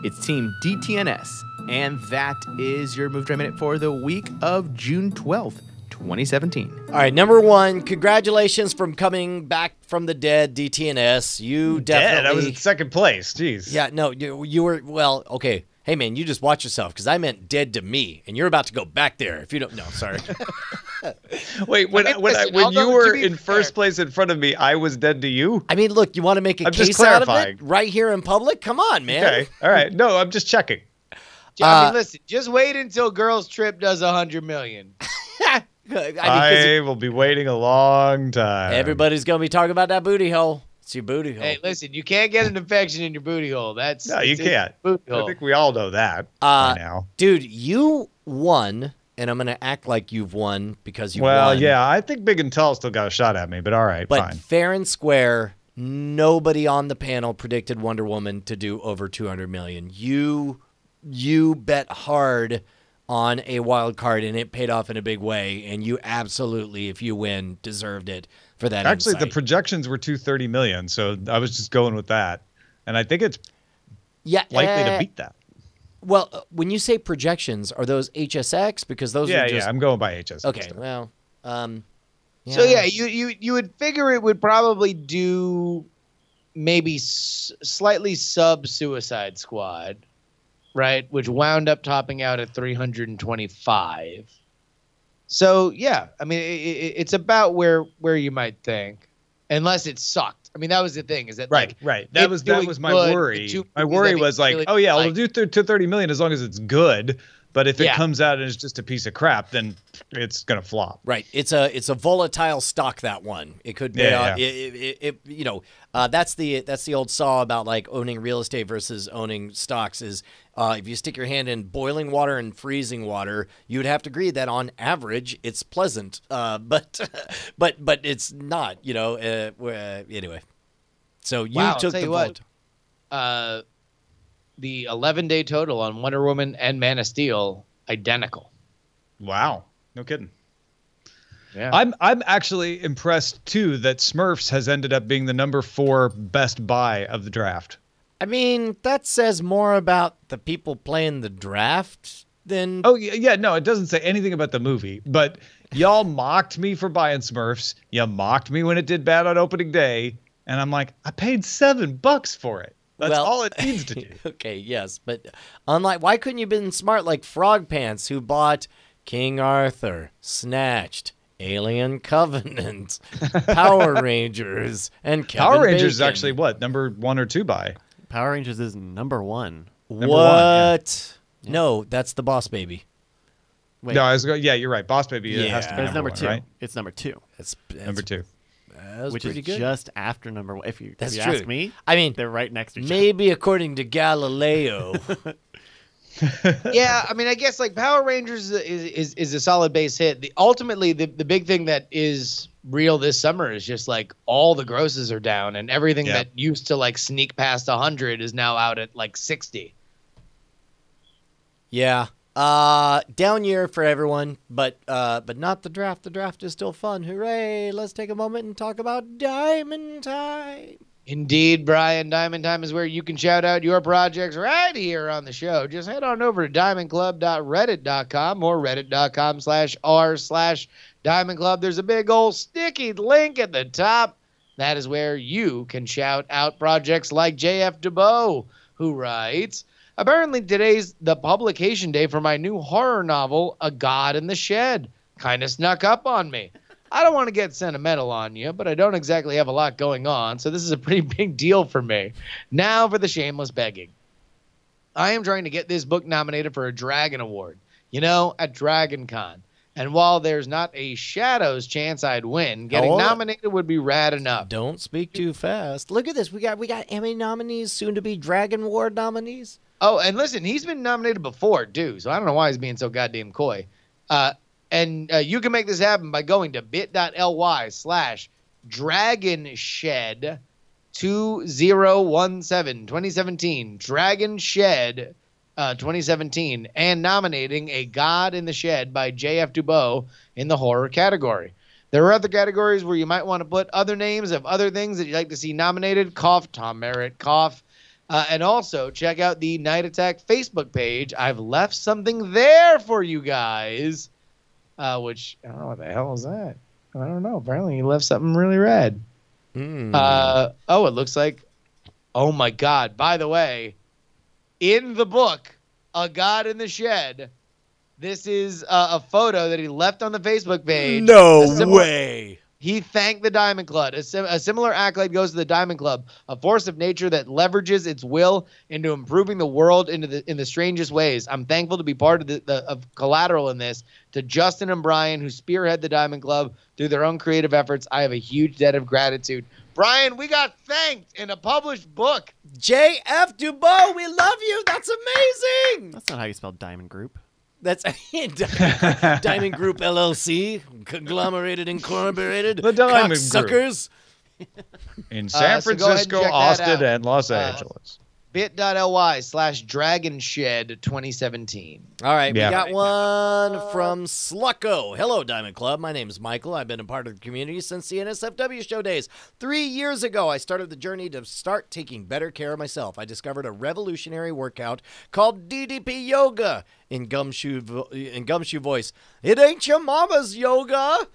It's Team DTNS. And that is your Move Drive Minute for the week of June 12th. 2017. All right, number 1, congratulations from coming back from the dead, DTNS. You definitely... Dead? I was in 2nd place. Jeez. Yeah, no, you were... Well, okay. Hey, man, you just watch yourself, because I meant dead to me, and you're about to go back there. If you don't... No, sorry. Wait, when you were in first place in front of me, I was dead to you? I mean, look, you want to make a case out of it right here in public? Come on, man. Okay, all right. No, I'm just checking. I mean, listen, just wait until Girls Trip does $100 million. I will be waiting a long time. Everybody's going to be talking about that booty hole. It's your booty hole. Hey, listen, you can't get an infection in your booty hole. No, you can't. I think we all know that by now. Dude, you won, and I'm going to act like you've won because you won. Well, yeah, I think Big and Tall still got a shot at me, but all right, but fine. Fair and square, nobody on the panel predicted Wonder Woman to do over $200 million. You bet hard on a wild card, and it paid off in a big way, and you absolutely, if you win, deserved it for that. Actually, insight. the projections were $230 million, so I was just going with that, and I think it's likely to beat that. Well, when you say projections, are those HSX? Because those are just... Yeah, I'm going by HSX. Okay, well... So, yeah, you would figure it would probably do maybe slightly sub Suicide Squad, right? Which wound up topping out at 325. So yeah, I mean, it's about where you might think, unless it sucked. I mean, that was the thing, is that right. That was my worry. My worry was like, oh yeah, I'll do to 30 million as long as it's good. But if it comes out and it's just a piece of crap, then it's gonna flop. Right. It's a volatile stock, that one. It could be. That's the old saw about like owning real estate versus owning stocks. Is if you stick your hand in boiling water and freezing water, you would have to agree that on average it's pleasant. But it's not. Anyway. So you took the vote. The 11-day total on Wonder Woman and Man of Steel, identical. Wow. No kidding. Yeah. I'm actually impressed, too, that Smurfs has ended up being the number 4 best buy of the draft. I mean, that says more about the people playing the draft than... Oh, yeah, no, it doesn't say anything about the movie. But y'all mocked me for buying Smurfs. You mocked me when it did bad on opening day. And I'm like, I paid $7 for it. That's all it needs to do. Okay, yes, but unlike, why couldn't you have been smart like Frog Pants, who bought King Arthur, Snatched, Alien Covenant, Power Rangers, and Kevin Power Rangers Bacon. is actually what, number 1 or 2 buy? Power Rangers is number 1. What? Yeah. No, that's the Boss Baby. Wait. No, you're right. Boss Baby has to be it's number 1, 2. right? It's number 2. That's number 2. Which is good. just after number 1. If you true. ask me, I mean, they're right next to each maybe according to Galileo. Yeah, I mean, I guess like Power Rangers is a solid base hit. Ultimately, the big thing that is real this summer is just like all the grosses are down, and everything that used to like sneak past 100 is now out at like 60. Yeah. Down year for everyone, but not the draft. The draft is still fun. Hooray! Let's take a moment and talk about Diamond Time. Indeed, Brian. Diamond Time is where you can shout out your projects right here on the show. Just head on over to diamondclub.reddit.com or reddit.com/r/diamondclub. There's a big old sticky link at the top. That is where you can shout out projects like JF DeBow, who writes, apparently today's the publication day for my new horror novel, A God in the Shed. Kind of snuck up on me. I don't want to get sentimental on you, but I don't exactly have a lot going on, so this is a pretty big deal for me. Now for the shameless begging. I am trying to get this book nominated for a Dragon Award, at DragonCon. And while there's not a shadow's chance I'd win, getting nominated would be rad enough. Don't speak too fast. Look at this. We got Emmy nominees, soon to be Dragon Award nominees. Oh, and listen, he's been nominated before, too, so I don't know why he's being so goddamn coy. And you can make this happen by going to bit.ly/DragonShed 2017, 2017, Dragon Shed 2017, and nominating A God in the Shed by JF DeBow in the horror category. There are other categories where you might want to put other names of other things that you'd like to see nominated. Cough, Tom Merritt, cough. And also, check out the Night Attack Facebook page. I've left something there for you guys, which, I don't know what the hell is that. I don't know. Apparently, you left something really rad. It looks like, oh, my God. By the way, in the book, A God in the Shed, this is a photo that he left on the Facebook page. No way. He thanked the Diamond Club. A similar accolade goes to the Diamond Club, a force of nature that leverages its will into improving the world in the strangest ways. I'm thankful to be part of of collateral in this. To Justin and Brian, who spearhead the Diamond Club through their own creative efforts, I have a huge debt of gratitude. Brian, we got thanked in a published book. JF DeBow, we love you. That's amazing. That's not how you spell Diamond Group. That's Diamond Group LLC, conglomerated, incorporated, the Diamond suckers in San Francisco, Austin, and Los Angeles. bit.ly/DragonShed 2017. All right, we got one from Slucko. Hello, Diamond Club. My name is Michael. I've been a part of the community since the NSFW show days. 3 years ago, I started the journey to start taking better care of myself. I discovered a revolutionary workout called DDP Yoga in Gumshoe voice. It ain't your mama's yoga.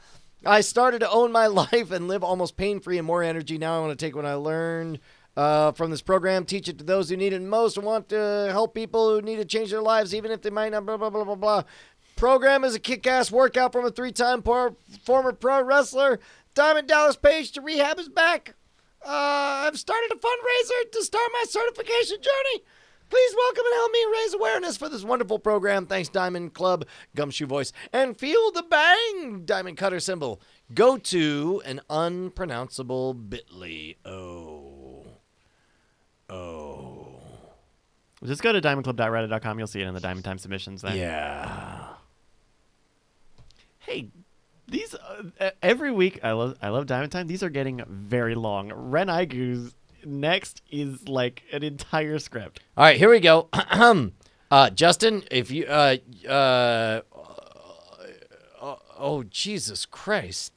I started to own my life and live almost pain-free and more energy. Now I want to take what I learned from this program. Teach it to those who need it most and want to help people who need to change their lives, even if they might not, blah, blah, blah, blah, blah. Program is a kick-ass workout from a 3-time former pro wrestler. Diamond Dallas Page to rehab his back. I've started a fundraiser to start my certification journey. Please welcome and help me raise awareness for this wonderful program. Thanks, Diamond Club, Gumshoe Voice, and Feel the Bang, Diamond Cutter symbol. Go to an unpronounceable bit.ly. Just go to diamondclub.reddit.com. You'll see it in the Diamond Time submissions then. Yeah. Hey, these every week I love Diamond Time. These are getting very long. Ren Aigu's next is like an entire script. All right, here we go. Justin, if you oh Jesus Christ.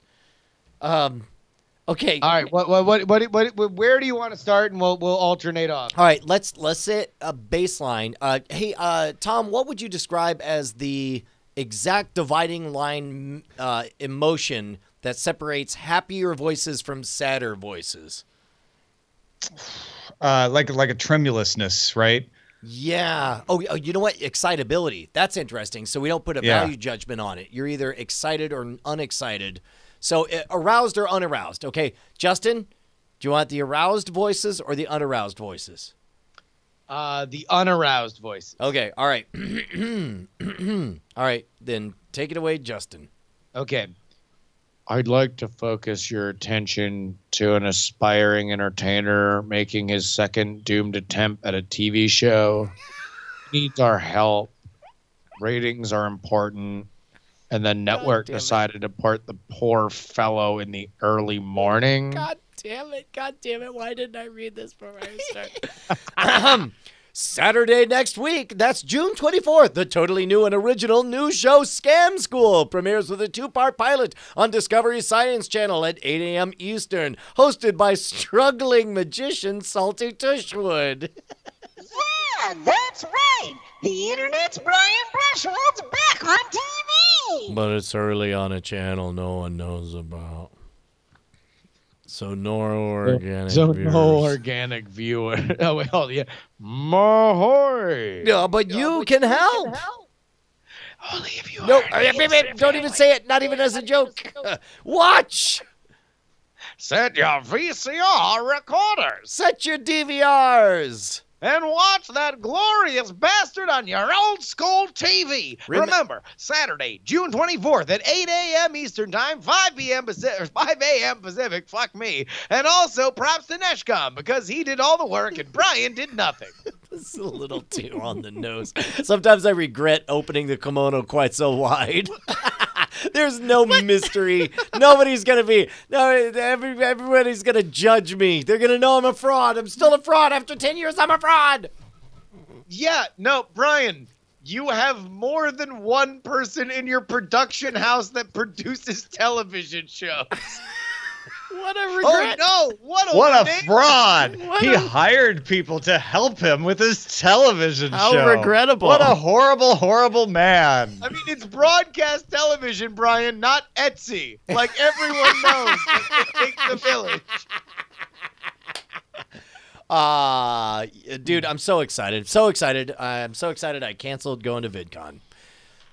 Okay. All right. What? Where do you want to start, and we'll alternate off. All right. Let's set a baseline. Hey, Tom, what would you describe as the exact dividing line emotion that separates happier voices from sadder voices? Like a tremulousness, right? Yeah. Oh, you know what? Excitability. That's interesting. So we don't put a value judgment on it. You're either excited or unexcited. So aroused or unaroused. Okay, Justin, do you want the aroused voices or the unaroused voices? The unaroused voices. Okay, all right. All right, then take it away, Justin. Okay. I'd like to focus your attention to an aspiring entertainer making his second doomed attempt at a TV show. He needs our help. Ratings are important. And the network decided to put the poor fellow in the early morning. God damn it. Why didn't I read this before I start? Saturday next week, that's June 24th, the totally new and original new show Scam School premieres with a 2-part pilot on Discovery Science Channel at 8 a.m. Eastern, hosted by struggling magician Salty Tushwood. Yeah, that's right. The internet's Brian Brushwood's back on TV. But it's early on a channel no one knows about. So no organic viewers. No organic viewer. Oh, well, yeah. Mahoy. Yeah, but you can help. Only if you No, don't even say it. Not even as a joke. Watch. Set your VCR recorders. Set your DVRs. And watch that glorious bastard on your old school TV. Remember, Saturday, June 24th at 8 a.m. Eastern Time, 5 a.m. Pacific, fuck me. And also, props to Neshcom, because he did all the work and Brian did nothing. This is a little too on the nose. Sometimes I regret opening the kimono quite so wide. There's no mystery. Nobody's going to be. No, everybody's going to judge me. They're going to know I'm a fraud. I'm still a fraud. After 10 years, I'm a fraud. Yeah, no, Brian, you have more than one person in your production house that produces television shows. What a regret. Oh, no. What a fraud. He hired people to help him with his television show. How regrettable. What a horrible, horrible man. I mean, it's broadcast television, Brian, not Etsy. Like everyone knows, it takes the village. Dude, I'm so excited. So excited. I'm so excited I canceled going to VidCon.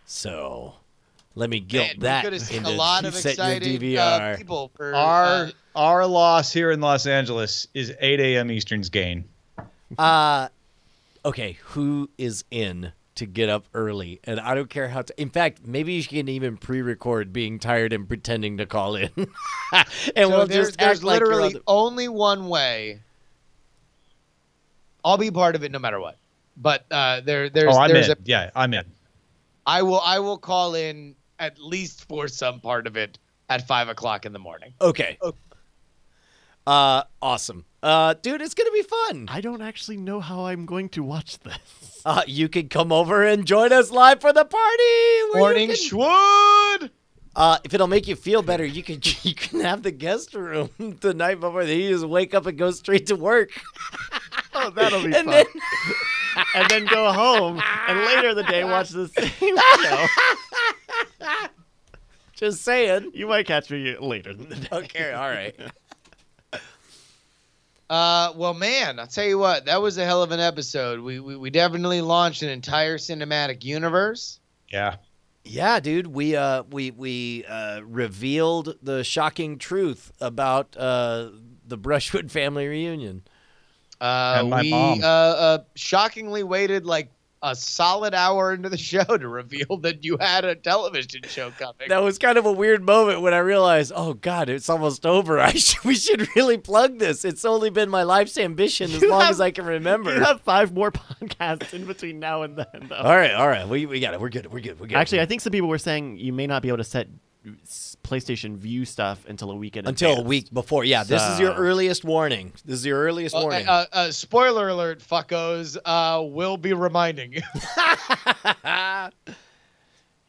So let me guilt that into a lot of set your exciting DVR. people for Our loss here in Los Angeles is 8 a.m. Eastern's gain. Okay, who is in to get up early? And I don't care how. In fact, maybe you can even pre-record being tired and pretending to call in, and so we'll there's just act like literally only one way. I'll be part of it no matter what. But there's I'm there's in. Yeah, I'm in. I will call in at least for some part of it at 5 o'clock in the morning. Okay. Awesome. Dude, it's gonna be fun. I don't actually know how I'm going to watch this. You can come over and join us live for the party. Morning Schwood! If it'll make you feel better, you can have the guest room the night before. Then you just wake up and go straight to work. Oh, that'll be fun. And then go home and later in the day watch the same show. Just saying. You might catch me later in the day. Okay, all right. Well, man, I'll tell you what, that was a hell of an episode. We definitely launched an entire cinematic universe. Yeah. Yeah, dude, we revealed the shocking truth about the Brushwood family reunion. And my mom. Shockingly waited like a solid hour into the show to reveal that you had a television show coming. That was kind of a weird moment when I realized, oh God, it's almost over. We should really plug this. It's only been my life's ambition as long as I can remember. You have 5 more podcasts in between now and then, though. All right. We got it. We're good. Actually, I think some people were saying you may not be able to set PlayStation View stuff until a week in until advance. A week before. Yeah, this is your earliest warning. Warning. Spoiler alert, fuckos. We'll be reminding you.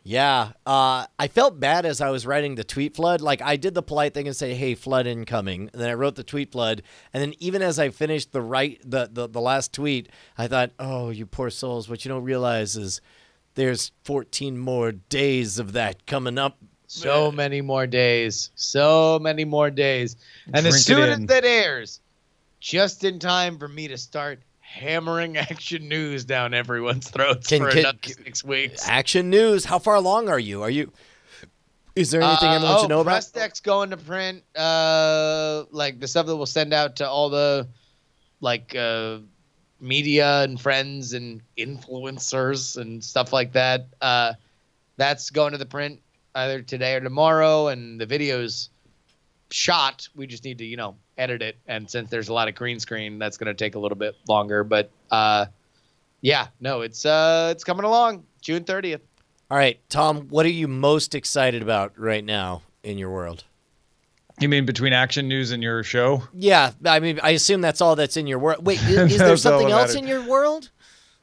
Yeah, I felt bad as I was writing the tweet flood. Like, I did the polite thing and say, "Hey, flood incoming," and then I wrote the tweet flood. And then even as I finished the last tweet, I thought, "Oh, you poor souls! What you don't realize is there's 14 more days of that coming up." So many more days. And as soon as that airs, just in time for me to start hammering Action News down everyone's throats for another 6 weeks. Action News. How far along are you? Is there anything everyone should know about? Press deck's going to print. Like the stuff that we'll send out to all the media and friends and influencers and stuff like that. That's going to the print either today or tomorrow, and the video's shot. We just need to, edit it. And since there's a lot of green screen, that's going to take a little bit longer. But it's coming along. June 30th. All right, Tom, what are you most excited about right now in your world? You mean between Action News and your show? Yeah, I mean, I assume that's all that's in your world. Wait, is there something else in your world?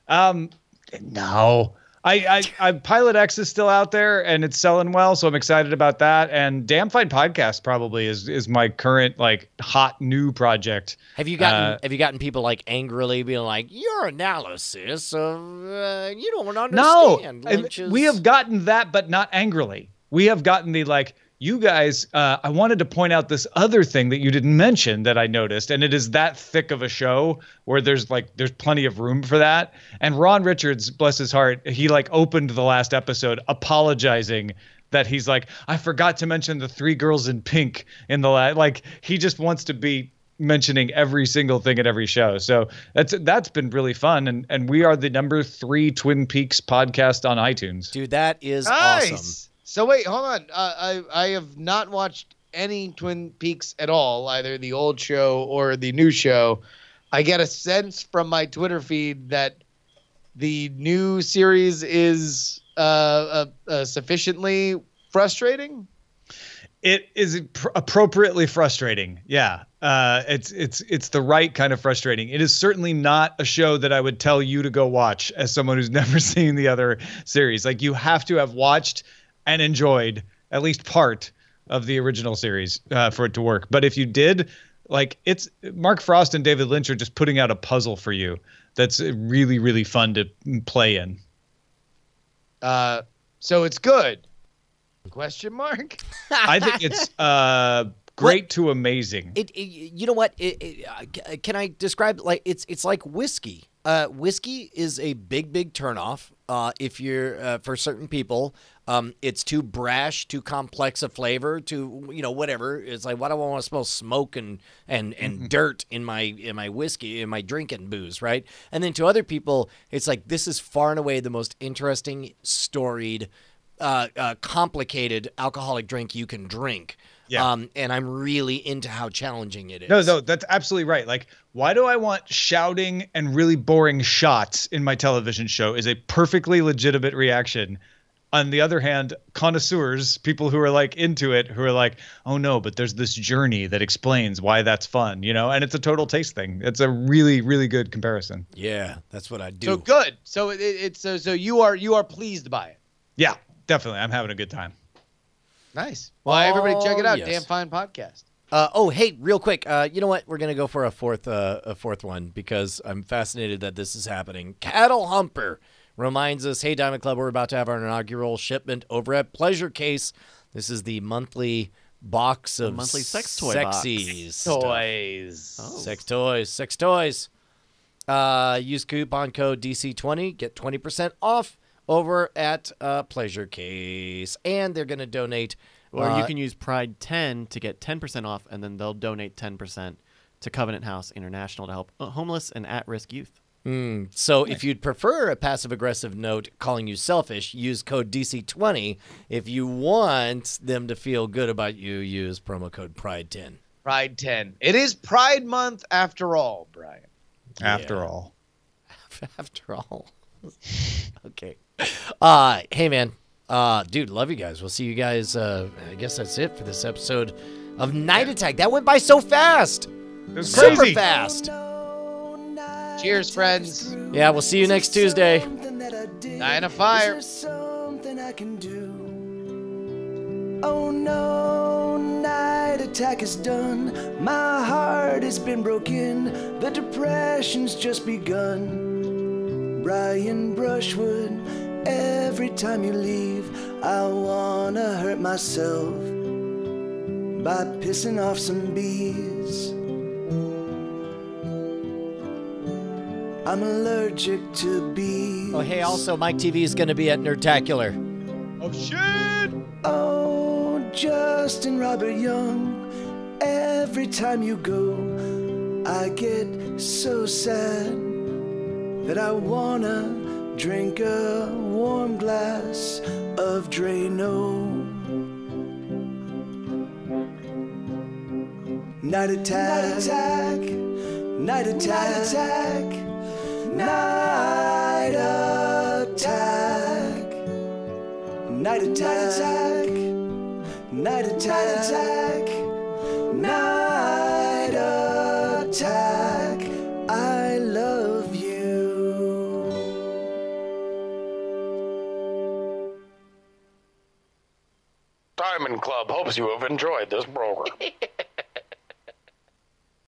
No. I Pilot X is still out there and it's selling well, so I'm excited about that. And Damn Fine Podcast probably is my current hot new project. Have you gotten people angrily being like, your analysis of you don't understand? No, we have gotten that, but not angrily. We have gotten the you guys, I wanted to point out this other thing that you didn't mention that I noticed, and it is that thick of a show where there's plenty of room for that. And Ron Richards, bless his heart, he opened the last episode apologizing that he's I forgot to mention the 3 girls in pink in the he just wants to be mentioning every single thing at every show. So that's been really fun, and we are the number 3 Twin Peaks podcast on iTunes. Dude, that is nice. Awesome. So wait, hold on. I have not watched any Twin Peaks at all, either the old show or the new show. I get a sense from my Twitter feed that the new series is sufficiently frustrating. It is appropriately frustrating. Yeah. It's the right kind of frustrating. It is certainly not a show that I would tell you to go watch as someone who's never seen the other series. You have to have watched and enjoyed at least part of the original series for it to work. But if you did, it's Mark Frost and David Lynch are just putting out a puzzle for you that's really, really fun to play in. So it's good. Question mark? I think it's great to amazing. You know what? Can I describe it's like whiskey. Whiskey is a big turnoff. If you're for certain people, it's too brash, too complex a flavor, too whatever. It's why do I want to smell smoke and dirt in my whiskey, in my drinking booze, right? And then to other people, it's this is far and away the most interesting, storied, complicated alcoholic drink you can drink. Yeah. And I'm really into how challenging it is. No, that's absolutely right. Why do I want shouting and really boring shots in my television show is a perfectly legitimate reaction. On the other hand, connoisseurs, people who are into it, who are oh no, but there's this journey that explains why that's fun, and it's a total taste thing. It's a really, really good comparison. Yeah, that's what I do. So good. So it's so you are pleased by it. Yeah, definitely. I'm having a good time. Nice. Well, everybody check it out. Yes. Damn Fine Podcast. Hey, real quick. You know what? We're gonna go for a fourth one because I'm fascinated that this is happening. Cattle Humper reminds us, hey, Diamond Club, we're about to have our inaugural shipment over at Pleasure Case. This is the monthly box of monthly sex toy sexy stuff. Toys. Oh. Sex toys. Use coupon code DC20, get 20% off over at Pleasure Case, and they're going to donate. Or you can use Pride 10 to get 10% off, and then they'll donate 10% to Covenant House International to help homeless and at-risk youth. So if you'd prefer a passive-aggressive note calling you selfish, use code DC20. If you want them to feel good about you, use promo code Pride10. Pride 10. It is Pride Month after all, Brian. After all. After all. Okay. Hey, man. Dude, love you guys. We'll see you guys. I guess that's it for this episode of Night Attack. That went by so fast. It's Super crazy. fast. Cheers, friends. Yeah, we'll see you next Tuesday. Nine of Fire. Something I can do. Oh no, night attack is done. My heart has been broken. The depression's just begun. Brian Brushwood, every time you leave, I wanna hurt myself by pissing off some bees. I'm allergic to bees. Oh, hey, also, Mike TV is going to be at Nerdtacular. Oh, shit. Oh, Justin Robert Young, every time you go, I get so sad that I wanna drink a warm glass of Drano. Night attack, night attack, night attack, night attack, night attack, night attack. I love you. Diamond Club hopes you have enjoyed this program.